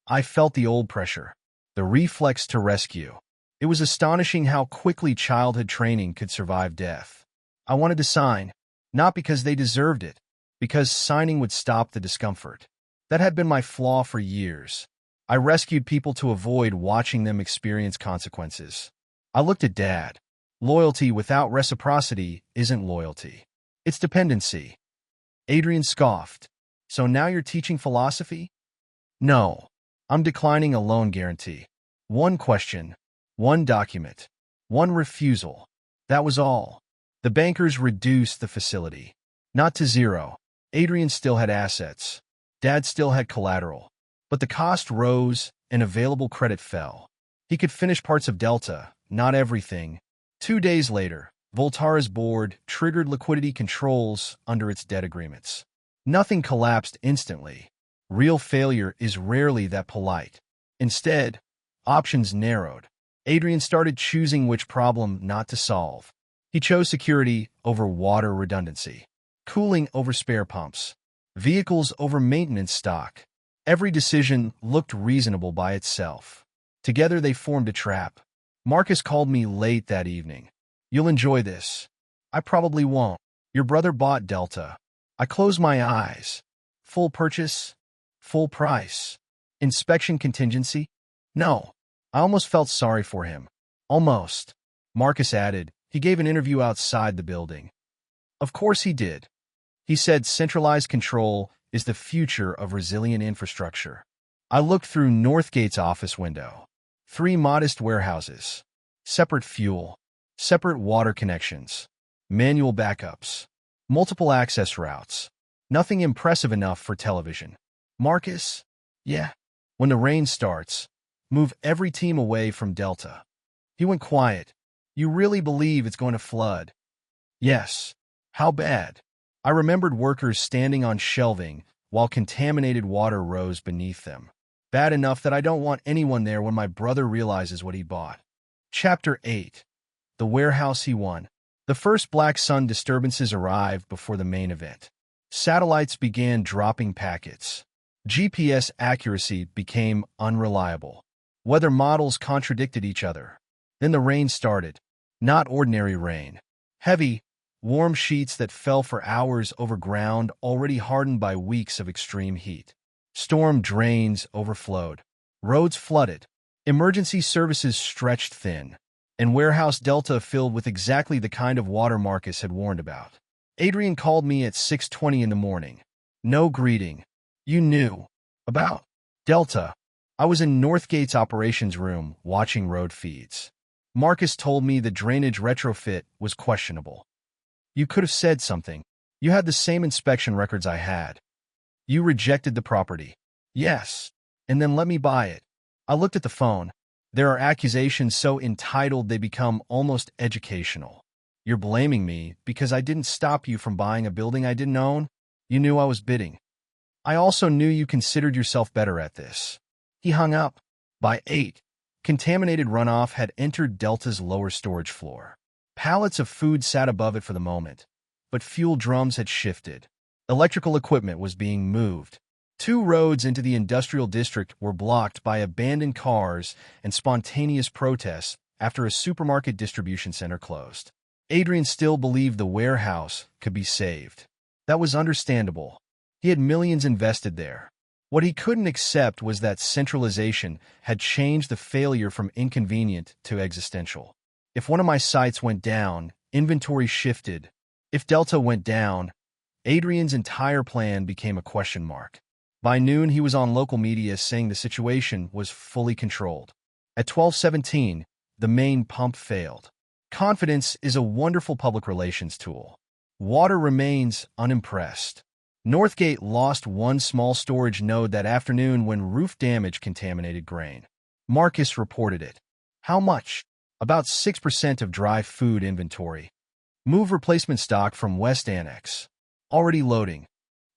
I felt the old pressure. The reflex to rescue. It was astonishing how quickly childhood training could survive death. I wanted to sign, not because they deserved it, because signing would stop the discomfort. That had been my flaw for years. I rescued people to avoid watching them experience consequences. I looked at Dad. Loyalty without reciprocity isn't loyalty. It's dependency. Adrian scoffed. So now you're teaching philosophy? No. I'm declining a loan guarantee. One question. One document. One refusal. That was all. The bankers reduced the facility. Not to zero. Adrian still had assets. Dad still had collateral. But the cost rose and available credit fell. He could finish parts of Delta, not everything. 2 days later, Voltara's board triggered liquidity controls under its debt agreements. Nothing collapsed instantly. Real failure is rarely that polite. Instead, options narrowed. Adrian started choosing which problem not to solve. He chose security over water redundancy, cooling over spare pumps, vehicles over maintenance stock. Every decision looked reasonable by itself. Together they formed a trap. Marcus called me late that evening. You'll enjoy this. I probably won't. Your brother bought Delta. I closed my eyes. Full purchase? Full price? Inspection contingency? No. I almost felt sorry for him. Almost. Marcus added, he gave an interview outside the building. Of course he did. He said centralized control is the future of resilient infrastructure. I looked through Northgate's office window. 3 modest warehouses. Separate fuel. Separate water connections. Manual backups. Multiple access routes. Nothing impressive enough for television. Marcus? Yeah. When the rain starts, move every team away from Delta. He went quiet. You really believe it's going to flood? Yes. How bad? I remembered workers standing on shelving while contaminated water rose beneath them. Bad enough that I don't want anyone there when my brother realizes what he bought. Chapter 8. The warehouse he won. The first black sun disturbances arrived before the main event. Satellites began dropping packets. GPS accuracy became unreliable. Weather models contradicted each other. Then the rain started. Not ordinary rain. Heavy, warm sheets that fell for hours over ground already hardened by weeks of extreme heat. Storm drains overflowed. Roads flooded. Emergency services stretched thin. And warehouse Delta filled with exactly the kind of water Marcus had warned about. Adrian called me at 6:20 in the morning. No greeting. You knew. About Delta. I was in Northgate's operations room watching road feeds. Marcus told me the drainage retrofit was questionable. You could have said something. You had the same inspection records I had. You rejected the property. Yes. And then let me buy it. I looked at the phone. There are accusations so entitled they become almost educational. You're blaming me because I didn't stop you from buying a building I didn't own? You knew I was bidding. I also knew you considered yourself better at this. He hung up. By 8, contaminated runoff had entered Delta's lower storage floor. Pallets of food sat above it for the moment, but fuel drums had shifted. Electrical equipment was being moved. 2 roads into the industrial district were blocked by abandoned cars and spontaneous protests after a supermarket distribution center closed. Adrian still believed the warehouse could be saved. That was understandable. He had millions invested there. What he couldn't accept was that centralization had changed the failure from inconvenient to existential. If one of my sites went down, inventory shifted. If Delta went down, Adrian's entire plan became a question mark. By noon, he was on local media saying the situation was fully controlled. At 12:17, the main pump failed. Confidence is a wonderful public relations tool. Water remains unimpressed. Northgate lost one small storage node that afternoon when roof damage contaminated grain. Marcus reported it. How much? About 6% of dry food inventory. Move replacement stock from West Annex. Already loading.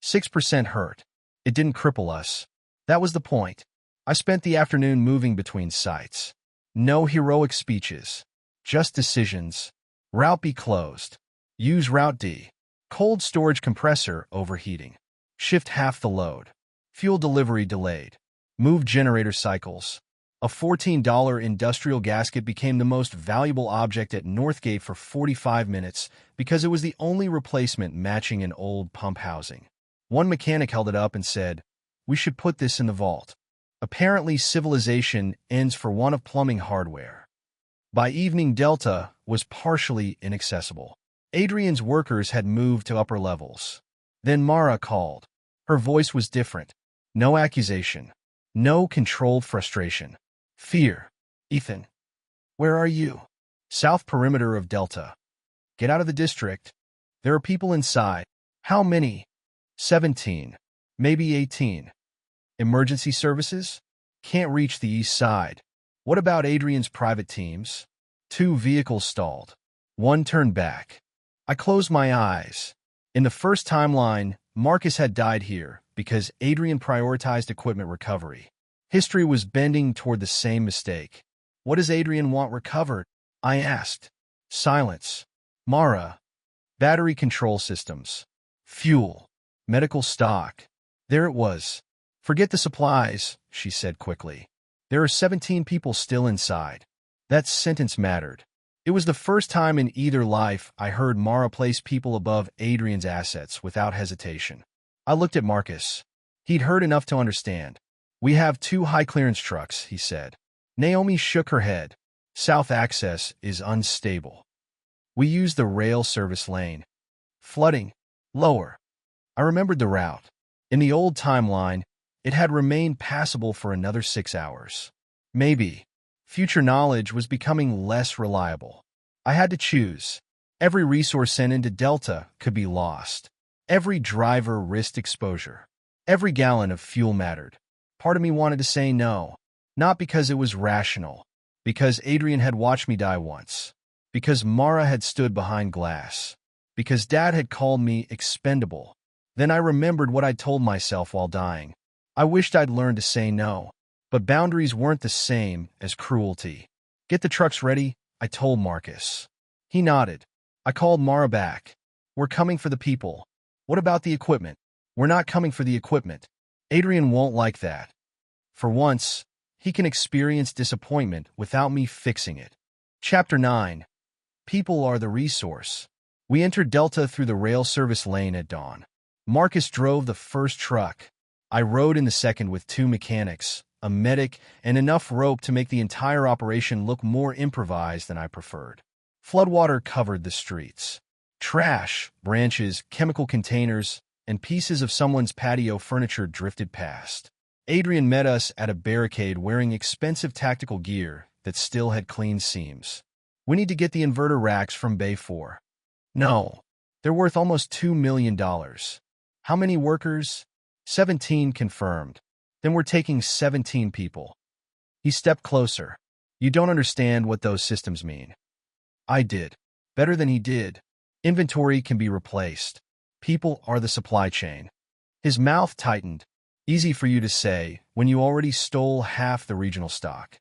6% hurt. It didn't cripple us. That was the point. I spent the afternoon moving between sites. No heroic speeches. Just decisions. Route B closed. Use Route D. Cold storage compressor overheating. Shift half the load. Fuel delivery delayed. Move generator cycles. A $14 industrial gasket became the most valuable object at Northgate for 45 minutes because it was the only replacement matching an old pump housing. One mechanic held it up and said, "We should put this in the vault." Apparently, civilization ends for want of plumbing hardware. By evening, Delta was partially inaccessible. Adrian's workers had moved to upper levels. Then Mara called. Her voice was different. No accusation. No controlled frustration. Fear. "Ethan, where are you?" "South perimeter of Delta." "Get out of the district. There are people inside." "How many?" 17. Maybe 18. "Emergency services?" "Can't reach the east side." "What about Adrian's private teams?" 2 vehicles stalled. 1 turned back. I closed my eyes. In the first timeline, Marcus had died here because Adrian prioritized equipment recovery. History was bending toward the same mistake. "What does Adrian want recovered?" I asked. Silence. "Mara." "Battery control systems. Fuel. Medical stock." There it was. "Forget the supplies," she said quickly. "There are 17 people still inside." That sentence mattered. It was the first time in either life I heard Mara place people above Adrian's assets without hesitation. I looked at Marcus. He'd heard enough to understand. "We have 2 high-clearance trucks," he said. Naomi shook her head. "South access is unstable. We use the rail service lane. Flooding. Lower." I remembered the route. In the old timeline, it had remained passable for another 6 hours. Maybe. Future knowledge was becoming less reliable. I had to choose. Every resource sent into Delta could be lost. Every driver risked exposure. Every gallon of fuel mattered. Part of me wanted to say no. Not because it was rational. Because Adrian had watched me die once. Because Mara had stood behind glass. Because Dad had called me expendable. Then I remembered what I'd told myself while dying. I wished I'd learned to say no. But boundaries weren't the same as cruelty. "Get the trucks ready," I told Marcus. He nodded. I called Mara back. "We're coming for the people." "What about the equipment?" "We're not coming for the equipment. Adrian won't like that. For once, he can experience disappointment without me fixing it." Chapter 9. People are the resource. We entered Delta through the rail service lane at dawn. Marcus drove the first truck. I rode in the second with 2 mechanics, a medic, and enough rope to make the entire operation look more improvised than I preferred. Floodwater covered the streets. Trash, branches, chemical containers, and pieces of someone's patio furniture drifted past. Adrian met us at a barricade wearing expensive tactical gear that still had clean seams. "We need to get the inverter racks from Bay 4. "No. They're worth almost $2 million. "How many workers?" 17 confirmed. "Then we're taking 17 people." He stepped closer. "You don't understand what those systems mean." I did. Better than he did. Inventory can be replaced. People are the supply chain. His mouth tightened. Easy for you to say when you already stole half the regional stock.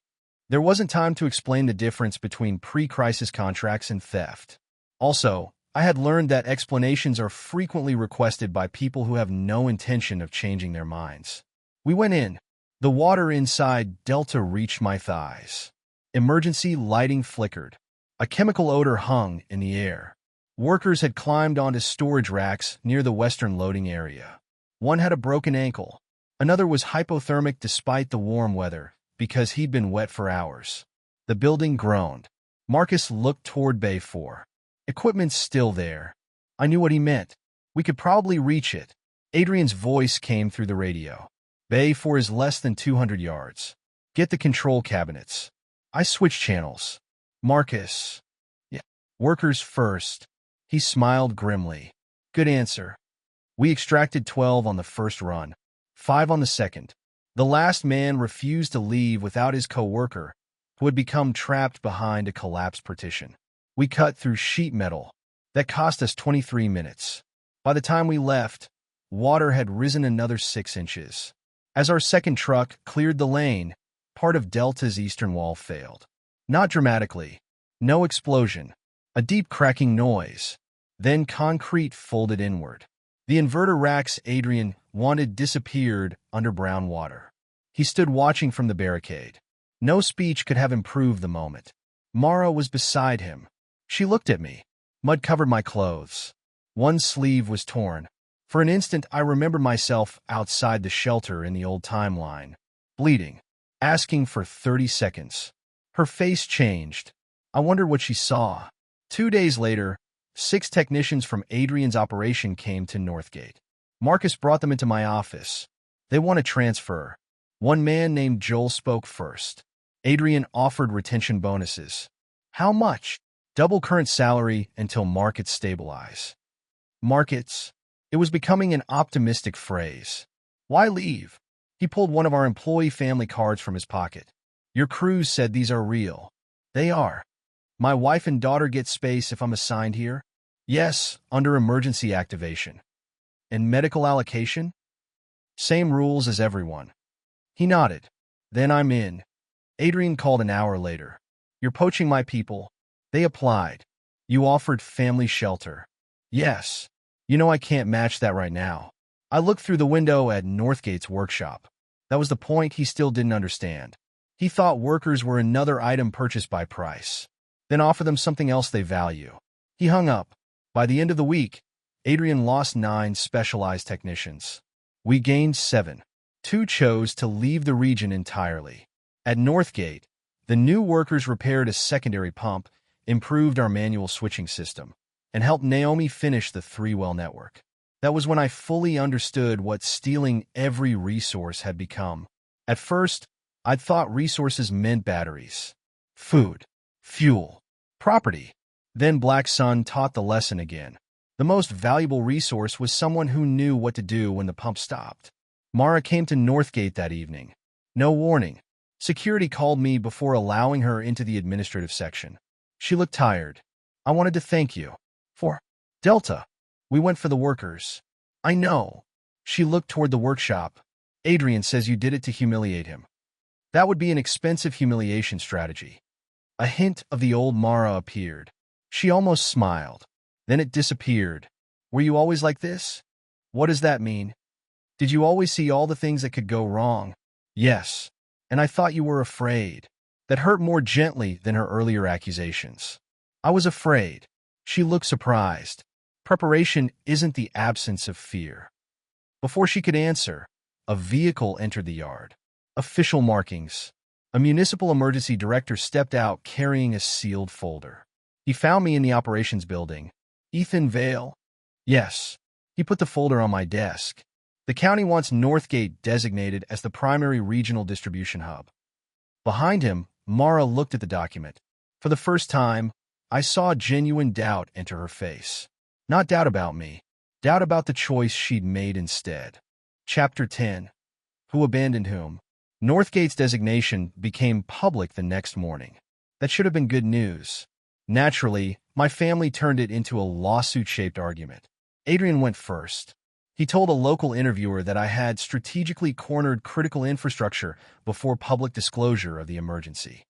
There wasn't time to explain the difference between pre-crisis contracts and theft. Also, I had learned that explanations are frequently requested by people who have no intention of changing their minds. We went in. The water inside Delta reached my thighs. Emergency lighting flickered. A chemical odor hung in the air. Workers had climbed onto storage racks near the western loading area. One had a broken ankle. Another was hypothermic despite the warm weather, because he'd been wet for hours. The building groaned. Marcus looked toward Bay 4. "Equipment's still there." I knew what he meant. We could probably reach it. Adrian's voice came through the radio. "Bay 4 is less than 200 yards. Get the control cabinets." I switched channels. "Marcus." "Yeah." Workers first. He smiled grimly. Good answer. We extracted 12 on the first run, 5 on the second. The last man refused to leave without his co-worker, who had become trapped behind a collapsed partition. We cut through sheet metal. That cost us 23 minutes. By the time we left, water had risen another 6 inches. As our second truck cleared the lane, part of Delta's eastern wall failed. Not dramatically. No explosion. A deep cracking noise. Then concrete folded inward. The inverter racks Adrian wanted disappeared under brown water. He stood watching from the barricade. No speech could have improved the moment. Mara was beside him. She looked at me. Mud covered my clothes. One sleeve was torn. For an instant, I remembered myself outside the shelter in the old timeline, bleeding, asking for 30 seconds. Her face changed. I wondered what she saw. 2 days later, 6 technicians from Adrian's operation came to Northgate. Marcus brought them into my office. They want a transfer. One man named Joel spoke first. Adrian offered retention bonuses. How much? Double current salary until markets stabilize. Markets? It was becoming an optimistic phrase. Why leave? He pulled one of our employee family cards from his pocket. Your crews said these are real. They are. My wife and daughter get space if I'm assigned here? Yes, under emergency activation. And medical allocation? Same rules as everyone. He nodded. Then I'm in. Adrian called an hour later. You're poaching my people. They applied. You offered family shelter. Yes. You know I can't match that right now. I looked through the window at Northgate's workshop. That was the point he still didn't understand. He thought workers were another item purchased by price. Then offer them something else they value. He hung up. By the end of the week, Adrian lost 9 specialized technicians. We gained 7. 2 chose to leave the region entirely. At Northgate, the new workers repaired a secondary pump, improved our manual switching system, and helped Naomi finish the 3-well network. That was when I fully understood what stealing every resource had become. At first, I'd thought resources meant batteries, food, fuel, property. Then Black Sun taught the lesson again. The most valuable resource was someone who knew what to do when the pump stopped. Mara came to Northgate that evening. No warning. Security called me before allowing her into the administrative section. She looked tired. I wanted to thank you. For Delta. We went for the workers. I know. She looked toward the workshop. Adrian says you did it to humiliate him. That would be an expensive humiliation strategy. A hint of the old Mara appeared. She almost smiled. Then it disappeared. Were you always like this? What does that mean? Did you always see all the things that could go wrong? Yes. And I thought you were afraid. That hurt more gently than her earlier accusations. I was afraid. She looked surprised. Preparation isn't the absence of fear. Before she could answer, a vehicle entered the yard. Official markings. A municipal emergency director stepped out carrying a sealed folder. He found me in the operations building. Ethan Vale? Yes. He put the folder on my desk. The county wants Northgate designated as the primary regional distribution hub. Behind him, Mara looked at the document. For the first time, I saw genuine doubt enter her face. Not doubt about me. Doubt about the choice she'd made instead. Chapter 10. Who abandoned whom? Northgate's designation became public the next morning. That should have been good news. Naturally, my family turned it into a lawsuit-shaped argument. Adrian went first. He told a local interviewer that I had strategically cornered critical infrastructure before public disclosure of the emergency.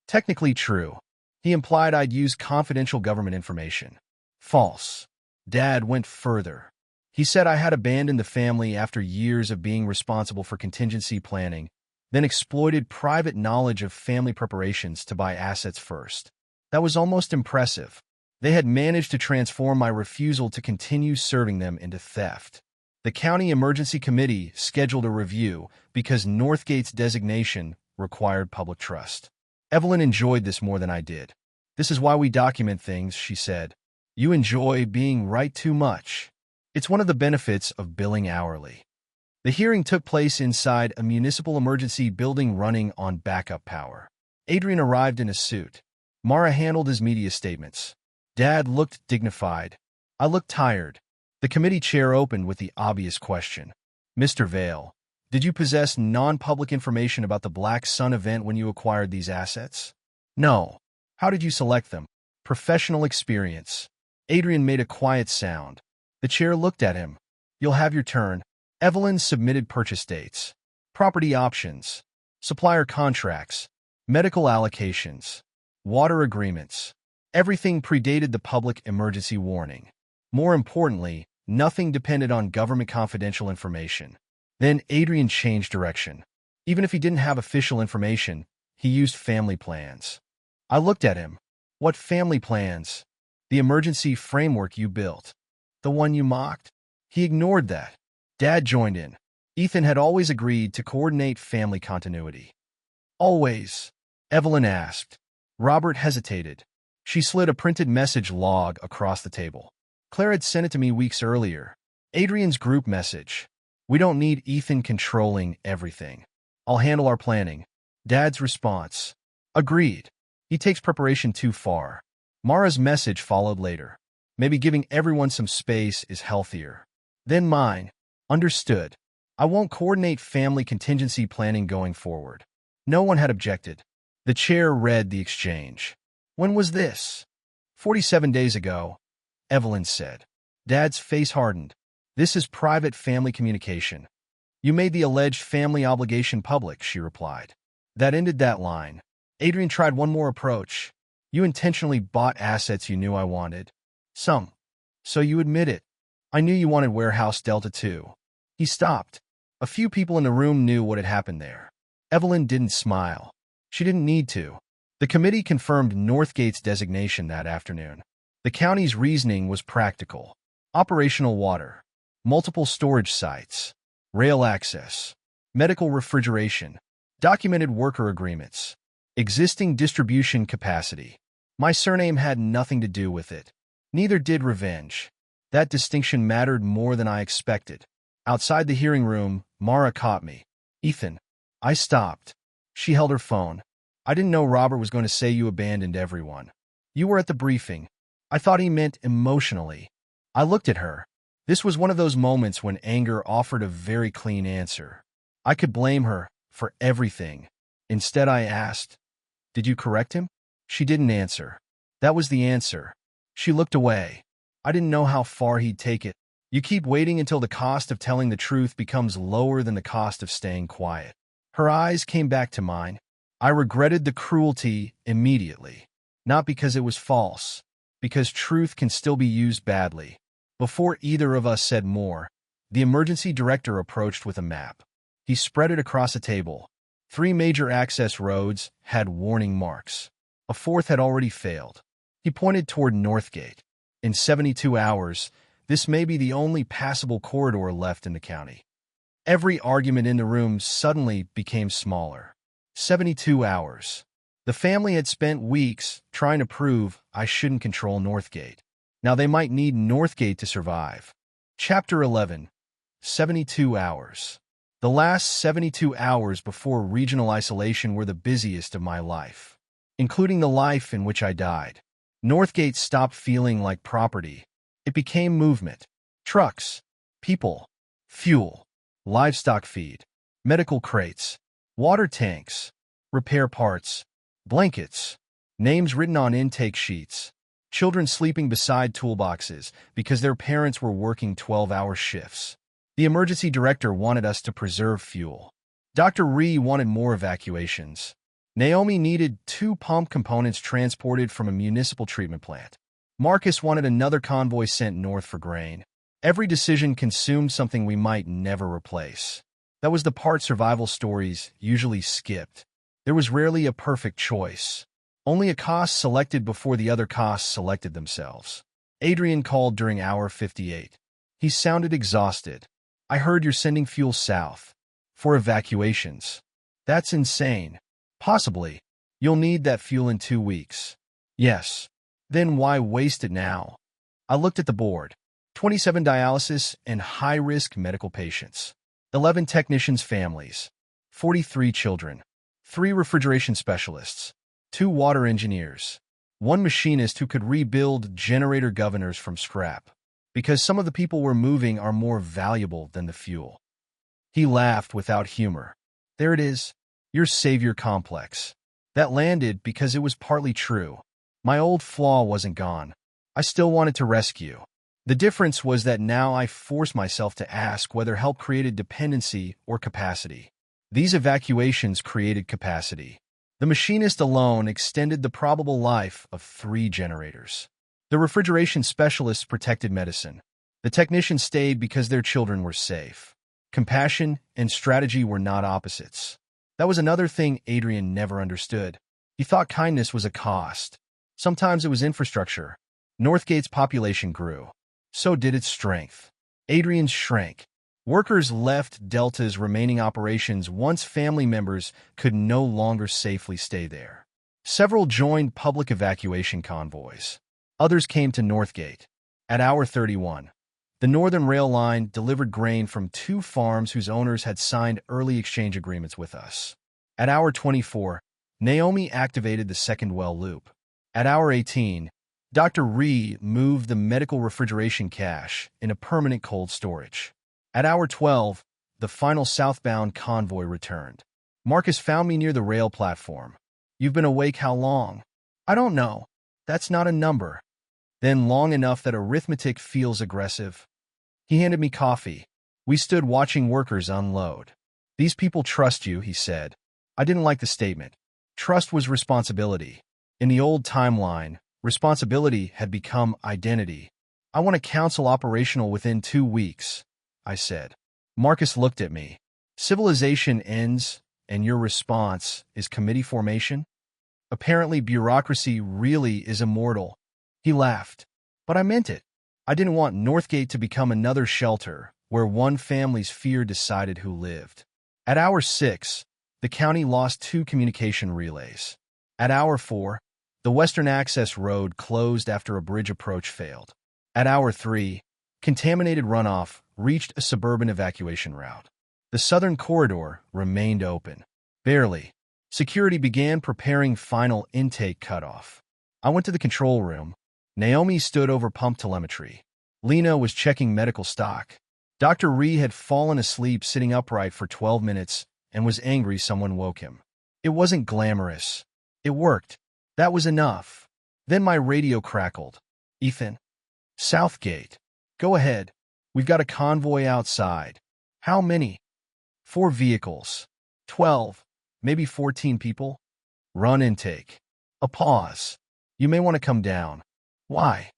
Technically true. He implied I'd used confidential government information. False. Dad went further. He said I had abandoned the family after years of being responsible for contingency planning, then exploited private knowledge of family preparations to buy assets first. That was almost impressive. They had managed to transform my refusal to continue serving them into theft. The County Emergency Committee scheduled a review because Northgate's designation required public trust. Evelyn enjoyed this more than I did. This is why we document things, she said. You enjoy being right too much. It's one of the benefits of billing hourly. The hearing took place inside a municipal emergency building running on backup power. Adrian arrived in a suit. Mara handled his media statements. Dad looked dignified. I looked tired. The committee chair opened with the obvious question. Mr. Vale, did you possess non-public information about the Black Sun event when you acquired these assets? No. How did you select them? Professional experience. Adrian made a quiet sound. The chair looked at him. You'll have your turn. Evelyn submitted purchase dates, property options, supplier contracts, medical allocations, water agreements. Everything predated the public emergency warning. More importantly, nothing depended on government confidential information. Then Adrian changed direction. Even if he didn't have official information, he used family plans. I looked at him. What family plans? The emergency framework you built. The one you mocked? He ignored that. Dad joined in. Ethan had always agreed to coordinate family continuity. Always? Evelyn asked. Robert hesitated. She slid a printed message log across the table. Claire had sent it to me weeks earlier. Adrian's group message. We don't need Ethan controlling everything. I'll handle our planning. Dad's response. Agreed. He takes preparation too far. Mara's message followed later. Maybe giving everyone some space is healthier. Then mine. Understood. I won't coordinate family contingency planning going forward. No one had objected. The chair read the exchange. When was this? 47 days ago, Evelyn said. Dad's face hardened. This is private family communication. You made the alleged family obligation public, she replied. That ended that line. Adrian tried one more approach. You intentionally bought assets you knew I wanted. Some. So you admit it. I knew you wanted Warehouse Delta 2. He stopped. A few people in the room knew what had happened there. Evelyn didn't smile. She didn't need to. The committee confirmed Northgate's designation that afternoon. The county's reasoning was practical. Operational water, multiple storage sites, rail access, medical refrigeration, documented worker agreements, existing distribution capacity. My surname had nothing to do with it. Neither did revenge. That distinction mattered more than I expected. Outside the hearing room, Mara caught me. Ethan. I stopped. She held her phone. I didn't know Robert was going to say you abandoned everyone. You were at the briefing. I thought he meant emotionally. I looked at her. This was one of those moments when anger offered a very clean answer. I could blame her for everything. Instead, I asked, did you correct him? She didn't answer. That was the answer. She looked away. I didn't know how far he'd take it. You keep waiting until the cost of telling the truth becomes lower than the cost of staying quiet. Her eyes came back to mine. I regretted the cruelty immediately. Not because it was false, because truth can still be used badly. Before either of us said more, the emergency director approached with a map. He spread it across a table. 3 major access roads had warning marks. A 4th had already failed. He pointed toward Northgate. In 72 hours, this may be the only passable corridor left in the county. Every argument in the room suddenly became smaller. 72 hours. The family had spent weeks trying to prove I shouldn't control Northgate. Now they might need Northgate to survive. Chapter 11. 72 hours. The last 72 hours before regional isolation were the busiest of my life, including the life in which I died. Northgate stopped feeling like property. It became movement. Trucks, people, fuel, livestock feed, medical crates, water tanks, repair parts, blankets, names written on intake sheets, children sleeping beside toolboxes because their parents were working 12-hour shifts. The emergency director wanted us to preserve fuel. Dr. Ree wanted more evacuations. Naomi needed 2 pump components transported from a municipal treatment plant. Marcus wanted another convoy sent north for grain. Every decision consumed something we might never replace. That was the part survival stories usually skipped. There was rarely a perfect choice. Only a cost selected before the other costs selected themselves. Adrian called during hour 58. He sounded exhausted. I heard you're sending fuel south. For evacuations. That's insane. Possibly. You'll need that fuel in 2 weeks. Yes. Then why waste it now? I looked at the board. 27 dialysis and high-risk medical patients. 11 technicians' families. 43 children. 3 refrigeration specialists. 2 water engineers. One machinist who could rebuild generator governors from scrap, because some of the people we're moving are more valuable than the fuel. He laughed without humor. There it is, your savior complex. That landed because it was partly true. My old flaw wasn't gone. I still wanted to rescue. The difference was that now I forced myself to ask whether help created dependency or capacity. These evacuations created capacity. The machinist alone extended the probable life of 3 generators. The refrigeration specialists protected medicine. The technicians stayed because their children were safe. Compassion and strategy were not opposites. That was another thing Adrian never understood. He thought kindness was a cost. Sometimes it was infrastructure. Northgate's population grew. So did its strength. Adrian's shrank. Workers left Delta's remaining operations once family members could no longer safely stay there. Several joined public evacuation convoys. Others came to Northgate. At hour 31, the Northern Rail Line delivered grain from 2 farms whose owners had signed early exchange agreements with us. At hour 24, Naomi activated the second well loop. At hour 18, Dr. Ree moved the medical refrigeration cache in a permanent cold storage. At hour 12, the final southbound convoy returned. Marcus found me near the rail platform. You've been awake how long? I don't know. That's not a number. Then long enough that arithmetic feels aggressive. He handed me coffee. We stood watching workers unload. These people trust you, he said. I didn't like the statement. Trust was responsibility. In the old timeline, responsibility had become identity. I want a council operational within 2 weeks, I said. Marcus looked at me. Civilization ends, and your response is committee formation? Apparently bureaucracy really is immortal. He laughed. But I meant it. I didn't want Northgate to become another shelter where one family's fear decided who lived. At hour 6, the county lost 2 communication relays. At hour 4, the Western Access Road closed after a bridge approach failed. At hour 3, contaminated runoff reached a suburban evacuation route. The southern corridor remained open. Barely. Security began preparing final intake cutoff. I went to the control room. Naomi stood over pump telemetry. Lena was checking medical stock. Dr. Ree had fallen asleep sitting upright for 12 minutes and was angry someone woke him. It wasn't glamorous. It worked. That was enough. Then my radio crackled. Ethan. Southgate. Go ahead. We've got a convoy outside. How many? 4 vehicles. 12. Maybe 14 people. Run intake. A pause. You may want to come down. Why?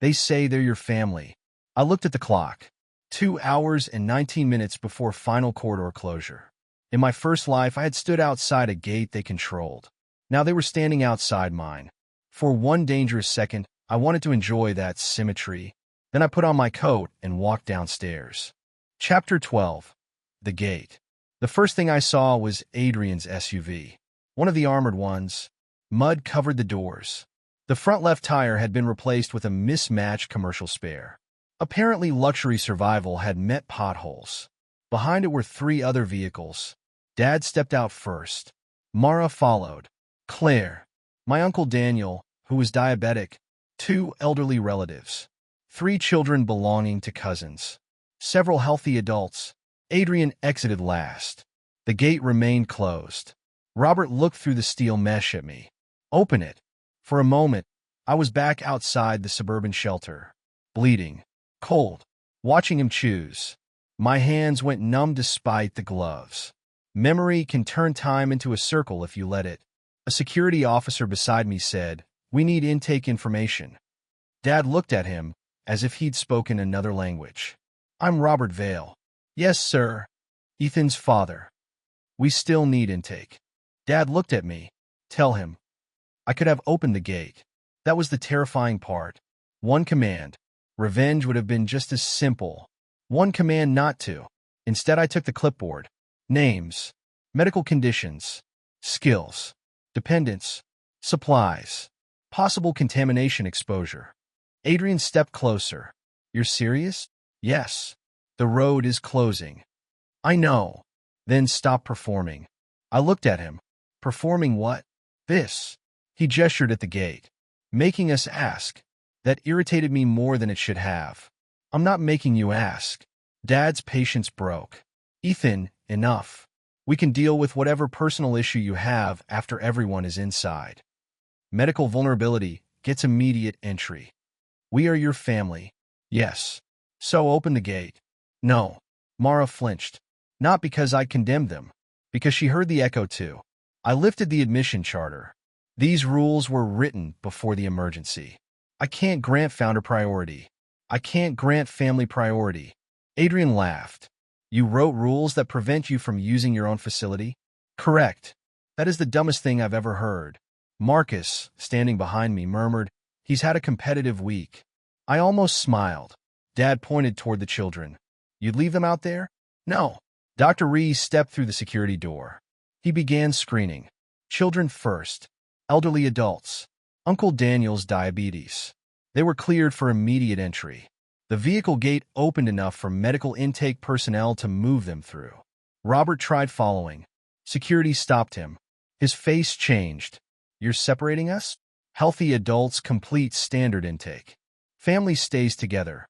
They say they're your family. I looked at the clock. 2 hours and 19 minutes before final corridor closure. In my first life, I had stood outside a gate they controlled. Now they were standing outside mine. For one dangerous second, I wanted to enjoy that symmetry. Then I put on my coat and walked downstairs. Chapter 12. The Gate. The first thing I saw was Adrian's SUV. One of the armored ones. Mud covered the doors. The front left tire had been replaced with a mismatched commercial spare. Apparently luxury survival had met potholes. Behind it were 3 other vehicles. Dad stepped out first. Mara followed. Claire. My Uncle Daniel, who was diabetic. 2 elderly relatives. 3 children belonging to cousins. Several healthy adults. Adrian exited last. The gate remained closed. Robert looked through the steel mesh at me. Open it. For a moment, I was back outside the suburban shelter. Bleeding. Cold. Watching him choose. My hands went numb despite the gloves. Memory can turn time into a circle if you let it. A security officer beside me said, "We need intake information." Dad looked at him as if he'd spoken another language. "I'm Robert Vale." "Yes, sir." "Ethan's father." "We still need intake." Dad looked at me. "Tell him." I could have opened the gate. That was the terrifying part. One command. Revenge would have been just as simple. One command not to. Instead, I took the clipboard. Names. Medical conditions. Skills. Dependents. Supplies. Possible contamination exposure. Adrian stepped closer. "You're serious?" "Yes. The road is closing." "I know." "Then stop performing." I looked at him. "Performing what?" "This." He gestured at the gate. making us ask. That irritated me more than it should have. I'm not making you ask. Dad's patience broke. Ethan, enough. We can deal with whatever personal issue you have after everyone is inside. Medical vulnerability gets immediate entry. We are your family. Yes. So open the gate. No. Mara flinched. Not because I condemned them. Because she heard the echo too. I lifted the admission charter. These rules were written before the emergency. I can't grant founder priority. I can't grant family priority. Adrian laughed. You wrote rules that prevent you from using your own facility? Correct. That is the dumbest thing I've ever heard. Marcus, standing behind me, murmured, He's had a competitive week. I almost smiled. Dad pointed toward the children. You'd leave them out there? No. Dr. Rees stepped through the security door. He began screening. Children first. Elderly adults. Uncle Daniel's diabetes. They were cleared for immediate entry. The vehicle gate opened enough for medical intake personnel to move them through. Robert tried following. Security stopped him. His face changed. You're separating us? Healthy adults complete standard intake. Family stays together.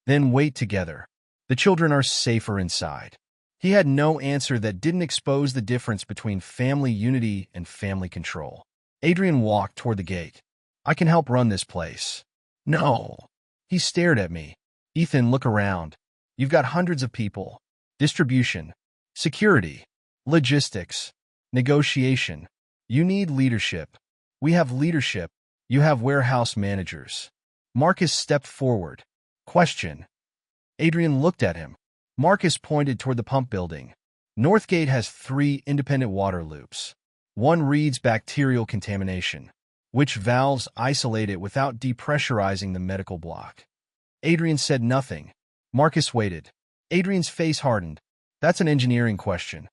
Then wait together. The children are safer inside. He had no answer that didn't expose the difference between family unity and family control. Adrian walked toward the gate. I can help run this place. No. He stared at me. Ethan, look around. You've got hundreds of people. Distribution. Security. Logistics. Negotiation. You need leadership. We have leadership. You have warehouse managers. Marcus stepped forward. Question. Adrian looked at him. Marcus pointed toward the pump building. Northgate has 3 independent water loops. One reads bacterial contamination. Which valves isolate it without depressurizing the medical block? Adrian said nothing. Marcus waited. Adrian's face hardened. That's an engineering question.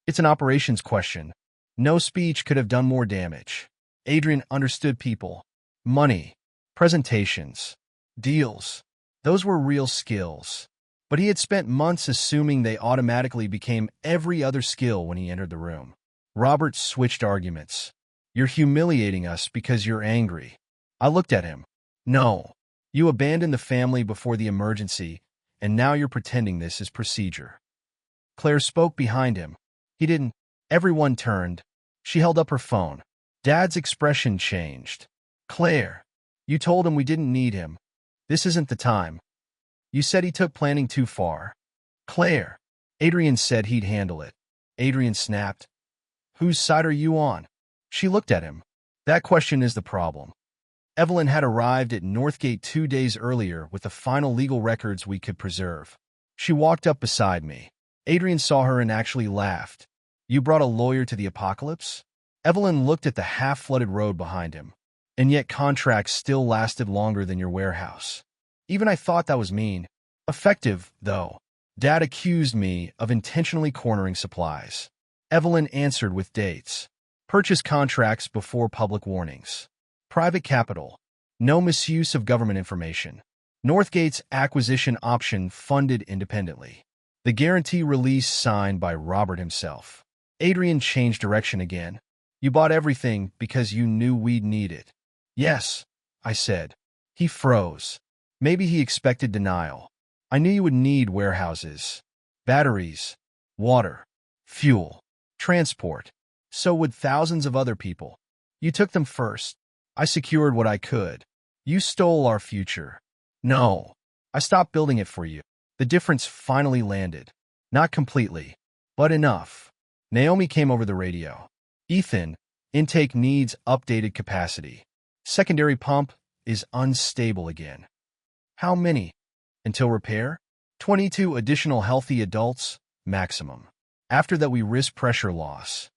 It's an operations question. No speech could have done more damage. Adrian understood people. Money. Presentations. Deals. Those were real skills. But he had spent months assuming they automatically became every other skill when he entered the room. Robert switched arguments. You're humiliating us because you're angry. I looked at him. No. You abandoned the family before the emergency, and now you're pretending this is procedure. Claire spoke behind him. He didn't. Everyone turned. She held up her phone. Dad's expression changed. Claire, you told him we didn't need him. This isn't the time. You said he took planning too far. Claire. Adrian said he'd handle it. Adrian snapped. Whose side are you on? She looked at him. That question is the problem. Evelyn had arrived at Northgate 2 days earlier with the final legal records we could preserve. She walked up beside me. Adrian saw her and actually laughed. You brought a lawyer to the apocalypse? Evelyn looked at the half-flooded road behind him. And yet contracts still lasted longer than your warehouse. Even I thought that was mean. Effective, though. Dad accused me of intentionally cornering supplies. Evelyn answered with dates. Purchase contracts before public warnings. Private capital. No misuse of government information. Northgate's acquisition option funded independently. The guarantee release signed by Robert himself. Adrian changed direction again. You bought everything because you knew we'd need it. Yes, I said. He froze. Maybe he expected denial. I knew you would need warehouses. Batteries. Water. Fuel. Transport. So would thousands of other people. You took them first. I secured what I could. You stole our future. No. I stopped building it for you. The difference finally landed. Not completely, but enough. Naomi came over the radio. Ethan, intake needs updated capacity. Secondary pump is unstable again. How many? Until repair? 22 additional healthy adults, maximum. After that we risk pressure loss.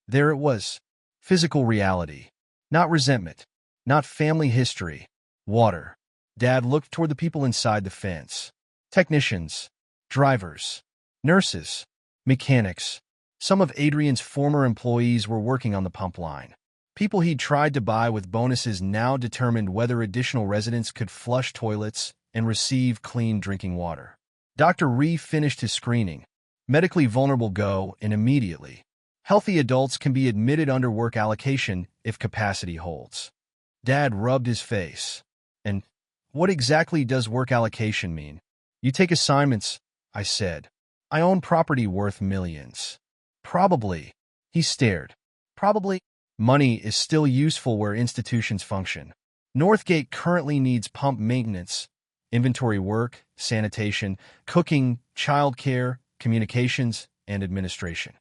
There it was. Physical reality. Not resentment. Not family history. Water. Dad looked toward the people inside the fence. Technicians. Drivers. Nurses. Mechanics. Some of Adrian's former employees were working on the pump line. People he'd tried to buy with bonuses now determined whether additional residents could flush toilets and receive clean drinking water. Dr. Ree finished his screening. Medically vulnerable go in immediately. Healthy adults can be admitted under work allocation if capacity holds. Dad rubbed his face. And what exactly does work allocation mean? You take assignments, I said. I own property worth millions. Probably. He stared. Probably. Money is still useful where institutions function. Northgate currently needs pump maintenance, inventory work, sanitation, cooking, childcare, communications, and administration.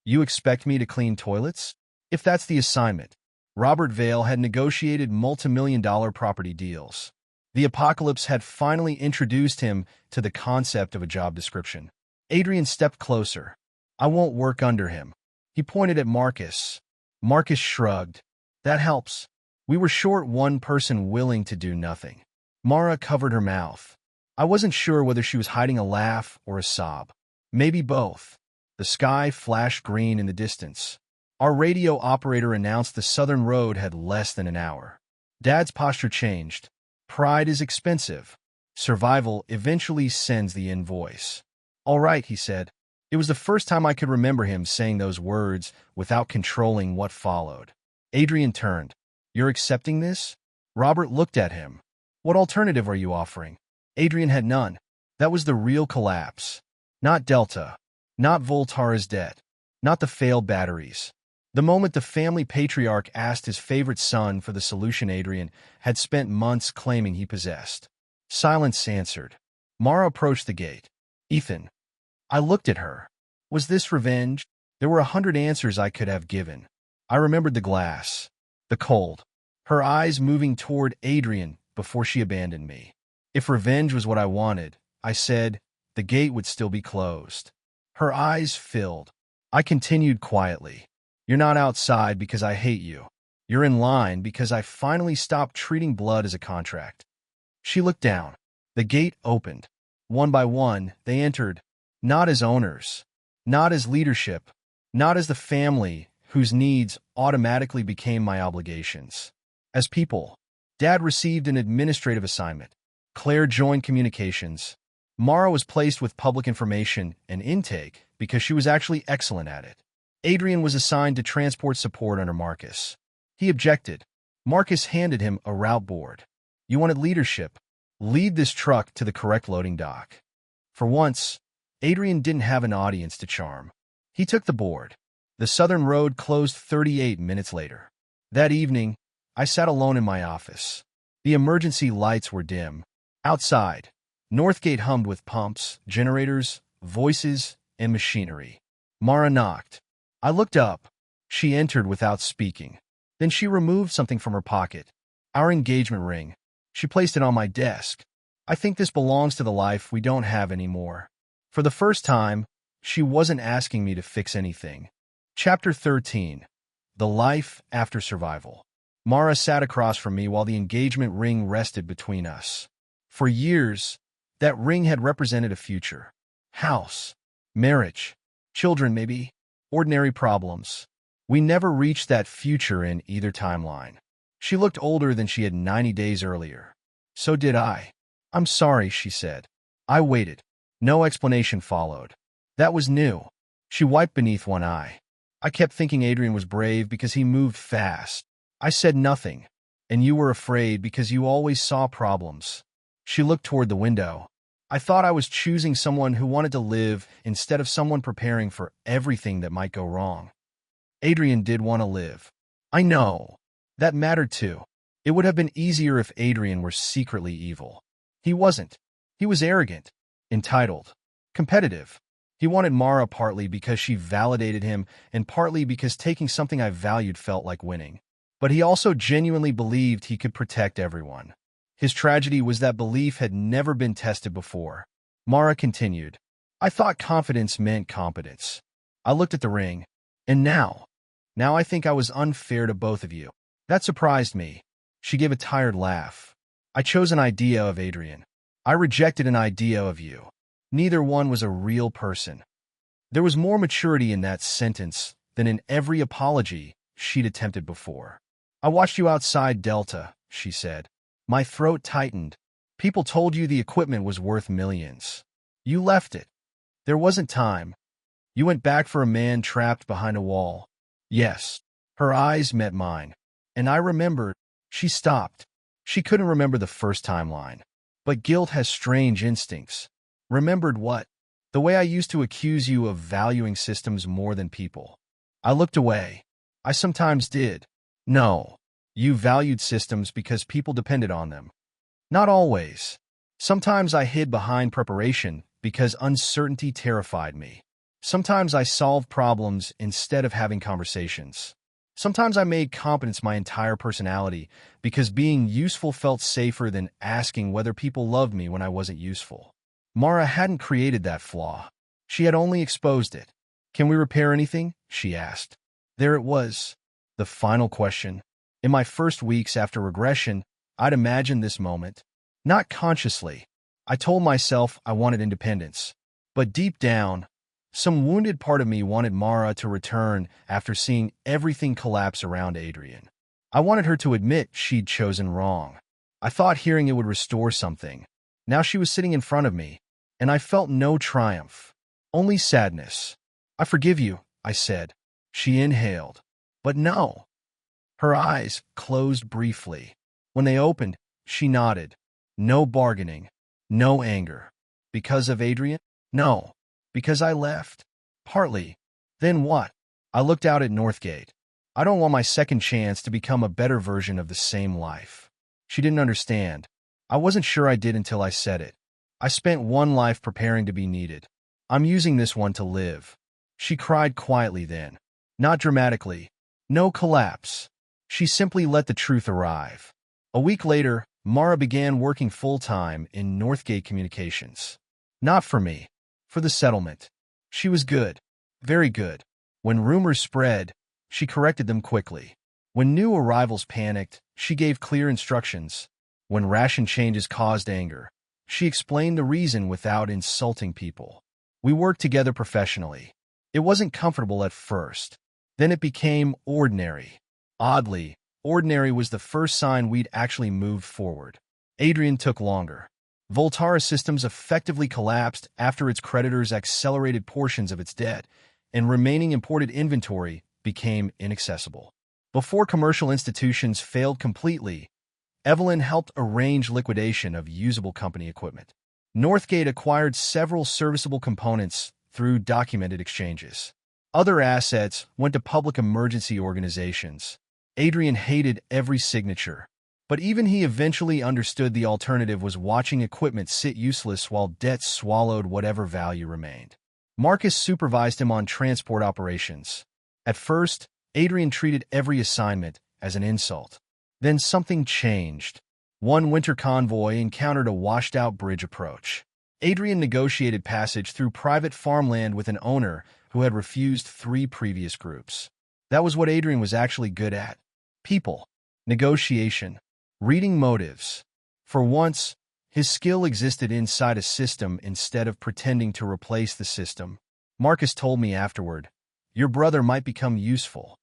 You expect me to clean toilets? If that's the assignment. Robert Vale had negotiated multi-million-dollar property deals. The apocalypse had finally introduced him to the concept of a job description. Adrian stepped closer. I won't work under him. He pointed at Marcus. Marcus shrugged. That helps. We were short one person willing to do nothing. Mara covered her mouth. I wasn't sure whether she was hiding a laugh or a sob. Maybe both. The sky flashed green in the distance. Our radio operator announced the southern road had less than an hour. Dad's posture changed. Pride is expensive. Survival eventually sends the invoice. All right, he said. It was the first time I could remember him saying those words without controlling what followed. Adrian turned. You're accepting this? Robert looked at him. What alternative are you offering? Adrian had none. That was the real collapse. Not Delta. Not Voltara's debt. Not the failed batteries. The moment the family patriarch asked his favorite son for the solution Adrian had spent months claiming he possessed. Silence answered. Mara approached the gate. Ethan. I looked at her. Was this revenge? There were 100 answers I could have given. I remembered the glass. The cold. Her eyes moving toward Adrian before she abandoned me. If revenge was what I wanted, I said, the gate would still be closed. Her eyes filled. I continued quietly. You're not outside because I hate you. You're in line because I finally stopped treating blood as a contract. She looked down. The gate opened. One by one, they entered, not as owners, not as leadership, not as the family whose needs automatically became my obligations. As people, Dad received an administrative assignment. Claire joined communications. Mara was placed with public information and intake because she was actually excellent at it. Adrian was assigned to transport support under Marcus. He objected. Marcus handed him a route board. You wanted leadership. Lead this truck to the correct loading dock. For once, Adrian didn't have an audience to charm. He took the board. The southern road closed 38 minutes later. That evening, I sat alone in my office. The emergency lights were dim. Outside, Northgate hummed with pumps, generators, voices, and machinery. Mara knocked. I looked up. She entered without speaking. Then she removed something from her pocket. Our engagement ring. She placed it on my desk. I think this belongs to the life we don't have anymore. For the first time, she wasn't asking me to fix anything. Chapter 13. The Life After Survival. Mara sat across from me while the engagement ring rested between us. For years, that ring had represented a future. House. Marriage. Children, maybe. Ordinary problems. We never reached that future in either timeline. She looked older than she had 90 days earlier. So did I. I'm sorry, she said. I waited. No explanation followed. That was new. She wiped beneath one eye. I kept thinking Adrian was brave because he moved fast. I said nothing. And you were afraid because you always saw problems. She looked toward the window. I thought I was choosing someone who wanted to live instead of someone preparing for everything that might go wrong. Adrian did want to live. I know. That mattered too. It would have been easier if Adrian were secretly evil. He wasn't. He was arrogant, entitled, competitive. He wanted Mara partly because she validated him and partly because taking something I valued felt like winning. But he also genuinely believed he could protect everyone. His tragedy was that belief had never been tested before. Mara continued. I thought confidence meant competence. I looked at the ring. And now I think I was unfair to both of you. That surprised me. She gave a tired laugh. I chose an idea of Adrian. I rejected an idea of you. Neither one was a real person. There was more maturity in that sentence than in every apology she'd attempted before. I watched you outside Delta, she said. My throat tightened. People told you the equipment was worth millions. You left it. There wasn't time. You went back for a man trapped behind a wall. Yes. Her eyes met mine. And I remembered. She stopped. She couldn't remember the first timeline. But guilt has strange instincts. Remembered what? The way I used to accuse you of valuing systems more than people. I looked away. I sometimes did. No. You valued systems because people depended on them. Not always. Sometimes I hid behind preparation because uncertainty terrified me. Sometimes I solved problems instead of having conversations. Sometimes I made competence my entire personality because being useful felt safer than asking whether people loved me when I wasn't useful. Mara hadn't created that flaw. She had only exposed it. "Can we repair anything?" she asked. There it was. The final question. In my first weeks after regression, I'd imagined this moment. Not consciously. I told myself I wanted independence. But deep down, some wounded part of me wanted Mara to return after seeing everything collapse around Adrian. I wanted her to admit she'd chosen wrong. I thought hearing it would restore something. Now she was sitting in front of me, and I felt no triumph, only sadness. "I forgive you," I said. She inhaled. But no. Her eyes closed briefly. When they opened, she nodded. No bargaining. No anger. Because of Adrian? No. Because I left. Partly. Then what? I looked out at Northgate. I don't want my second chance to become a better version of the same life. She didn't understand. I wasn't sure I did until I said it. I spent one life preparing to be needed. I'm using this one to live. She cried quietly then. Not dramatically. No collapse. She simply let the truth arrive. A week later, Mara began working full-time in Northgate Communications. Not for me. For the settlement. She was good. Very good. When rumors spread, she corrected them quickly. When new arrivals panicked, she gave clear instructions. When ration changes caused anger, she explained the reason without insulting people. We worked together professionally. It wasn't comfortable at first. Then it became ordinary. Oddly, ordinary was the first sign we'd actually moved forward. Adrian took longer. Voltara Systems effectively collapsed after its creditors accelerated portions of its debt, and remaining imported inventory became inaccessible. Before commercial institutions failed completely, Evelyn helped arrange liquidation of usable company equipment. Northgate acquired several serviceable components through documented exchanges. Other assets went to public emergency organizations. Adrian hated every signature. But even he eventually understood the alternative was watching equipment sit useless while debts swallowed whatever value remained. Marcus supervised him on transport operations. At first, Adrian treated every assignment as an insult. Then something changed. One winter convoy encountered a washed-out bridge approach. Adrian negotiated passage through private farmland with an owner who had refused 3 previous groups. That was what Adrian was actually good at. People. Negotiation. Reading motives. For once, his skill existed inside a system instead of pretending to replace the system. Marcus told me afterward, "Your brother might become useful."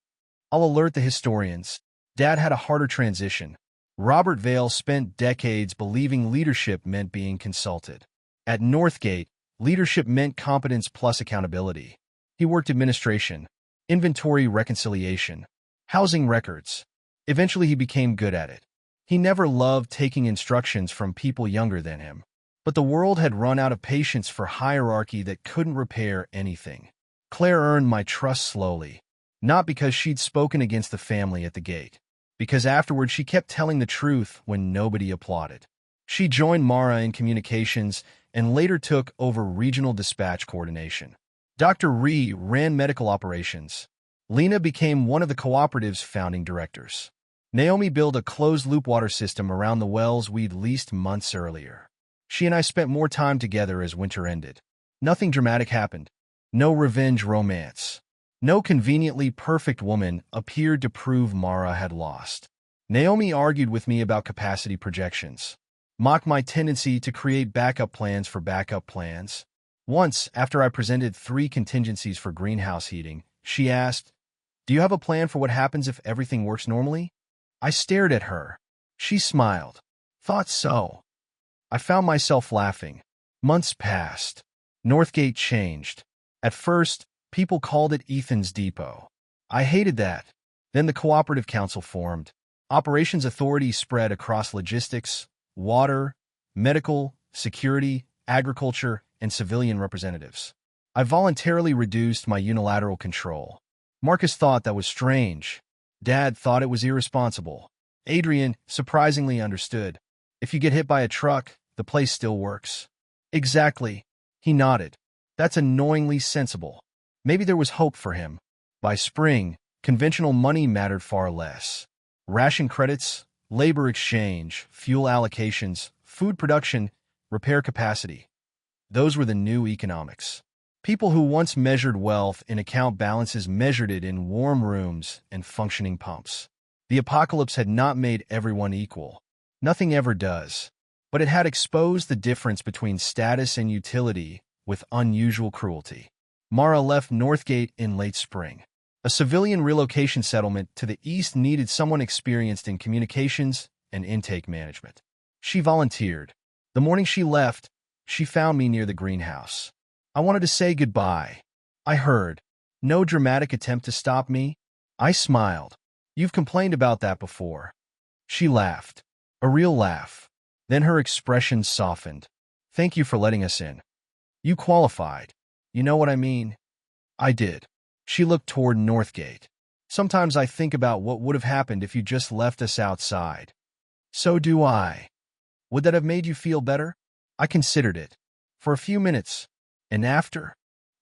I'll alert the historians. Dad had a harder transition. Robert Vale spent decades believing leadership meant being consulted. At Northgate, leadership meant competence plus accountability. He worked administration, inventory reconciliation, housing records. Eventually he became good at it. He never loved taking instructions from people younger than him. But the world had run out of patience for hierarchy that couldn't repair anything. Claire earned my trust slowly. Not because she'd spoken against the family at the gate. Because afterward she kept telling the truth when nobody applauded. She joined Mara in communications and later took over regional dispatch coordination. Dr. Ree ran medical operations. Lena became one of the cooperative's founding directors. Naomi built a closed-loop water system around the wells we'd leased months earlier. She and I spent more time together as winter ended. Nothing dramatic happened. No revenge romance. No conveniently perfect woman appeared to prove Mara had lost. Naomi argued with me about capacity projections. Mocked my tendency to create backup plans for backup plans. Once, after I presented 3 contingencies for greenhouse heating, she asked, "Do you have a plan for what happens if everything works normally?" I stared at her. She smiled. Thought so. I found myself laughing. Months passed. Northgate changed. At first, people called it Ethan's Depot. I hated that. Then the cooperative council formed. Operations authority spread across logistics, water, medical, security, agriculture, and civilian representatives. I voluntarily reduced my unilateral control. Marcus thought that was strange. Dad thought it was irresponsible. Adrian surprisingly understood. If you get hit by a truck, the place still works. Exactly. He nodded. That's annoyingly sensible. Maybe there was hope for him. By spring, conventional money mattered far less. Ration credits, labor exchange, fuel allocations, food production, repair capacity. Those were the new economics. People who once measured wealth in account balances measured it in warm rooms and functioning pumps. The apocalypse had not made everyone equal. Nothing ever does. But it had exposed the difference between status and utility with unusual cruelty. Mara left Northgate in late spring. A civilian relocation settlement to the east needed someone experienced in communications and intake management. She volunteered. The morning she left, she found me near the greenhouse. I wanted to say goodbye. I heard. No dramatic attempt to stop me. I smiled. You've complained about that before. She laughed. A real laugh. Then her expression softened. Thank you for letting us in. You qualified. You know what I mean? I did. She looked toward Northgate. Sometimes I think about what would have happened if you just left us outside. So do I. Would that have made you feel better? I considered it. For a few minutes. And after?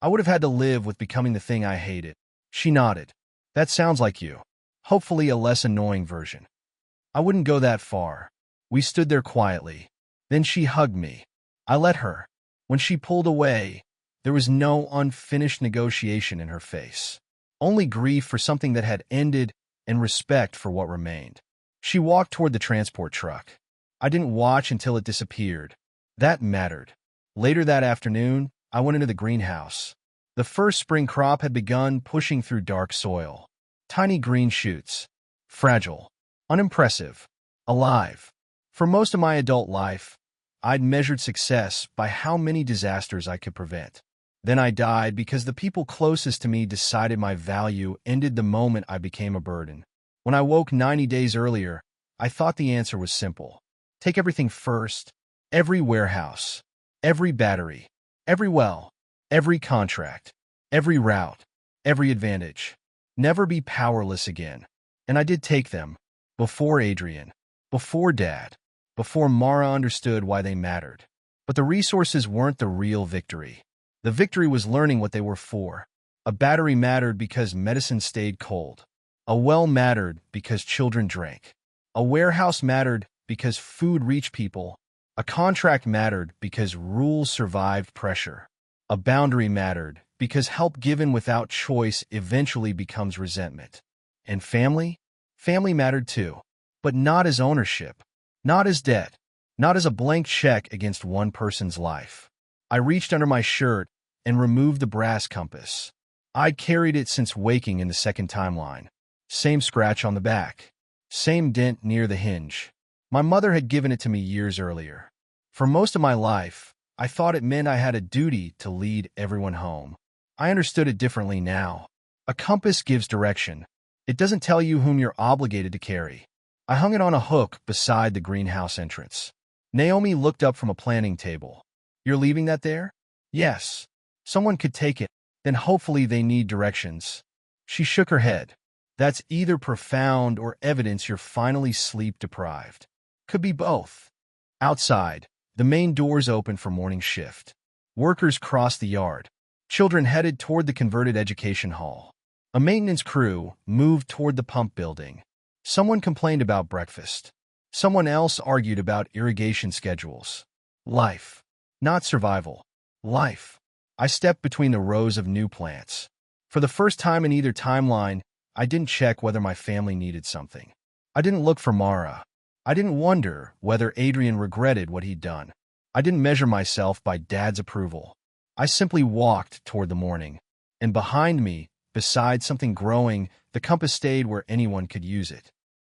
I would have had to live with becoming the thing I hated. She nodded. That sounds like you. Hopefully a less annoying version. I wouldn't go that far. We stood there quietly. Then she hugged me. I let her. When she pulled away, there was no unfinished negotiation in her face. Only grief for something that had ended and respect for what remained. She walked toward the transport truck. I didn't watch until it disappeared. That mattered. Later that afternoon, I went into the greenhouse. The first spring crop had begun pushing through dark soil. Tiny green shoots. Fragile. Unimpressive. Alive. For most of my adult life, I'd measured success by how many disasters I could prevent. Then I died because the people closest to me decided my value ended the moment I became a burden. When I woke 90 days earlier, I thought the answer was simple. Take everything first. Every warehouse. Every battery. Every well. Every contract. Every route. Every advantage. Never be powerless again. And I did take them. Before Adrian. Before Dad. Before Mara understood why they mattered. But the resources weren't the real victory. The victory was learning what they were for. A battery mattered because medicine stayed cold. A well mattered because children drank. A warehouse mattered because food reached people. A contract mattered because rules survived pressure. A boundary mattered because help given without choice eventually becomes resentment. And family? Family mattered too. But not as ownership. Not as debt. Not as a blank check against one person's life. I reached under my shirt and removed the brass compass. I'd carried it since waking in the second timeline. Same scratch on the back. Same dent near the hinge. My mother had given it to me years earlier. For most of my life, I thought it meant I had a duty to lead everyone home. I understood it differently now. A compass gives direction. It doesn't tell you whom you're obligated to carry. I hung it on a hook beside the greenhouse entrance. Naomi looked up from a planning table. You're leaving that there? Yes. Someone could take it. Then hopefully they need directions. She shook her head. That's either profound or evidence you're finally sleep-deprived. Could be both. Outside, the main doors opened for morning shift. Workers crossed the yard. Children headed toward the converted education hall. A maintenance crew moved toward the pump building. Someone complained about breakfast. Someone else argued about irrigation schedules. Life. Not survival. Life. I stepped between the rows of new plants. For the first time in either timeline, I didn't check whether my family needed something. I didn't look for Mara. I didn't wonder whether Adrian regretted what he'd done. I didn't measure myself by Dad's approval. I simply walked toward the morning. And behind me, beside something growing, the compass stayed where anyone could use it.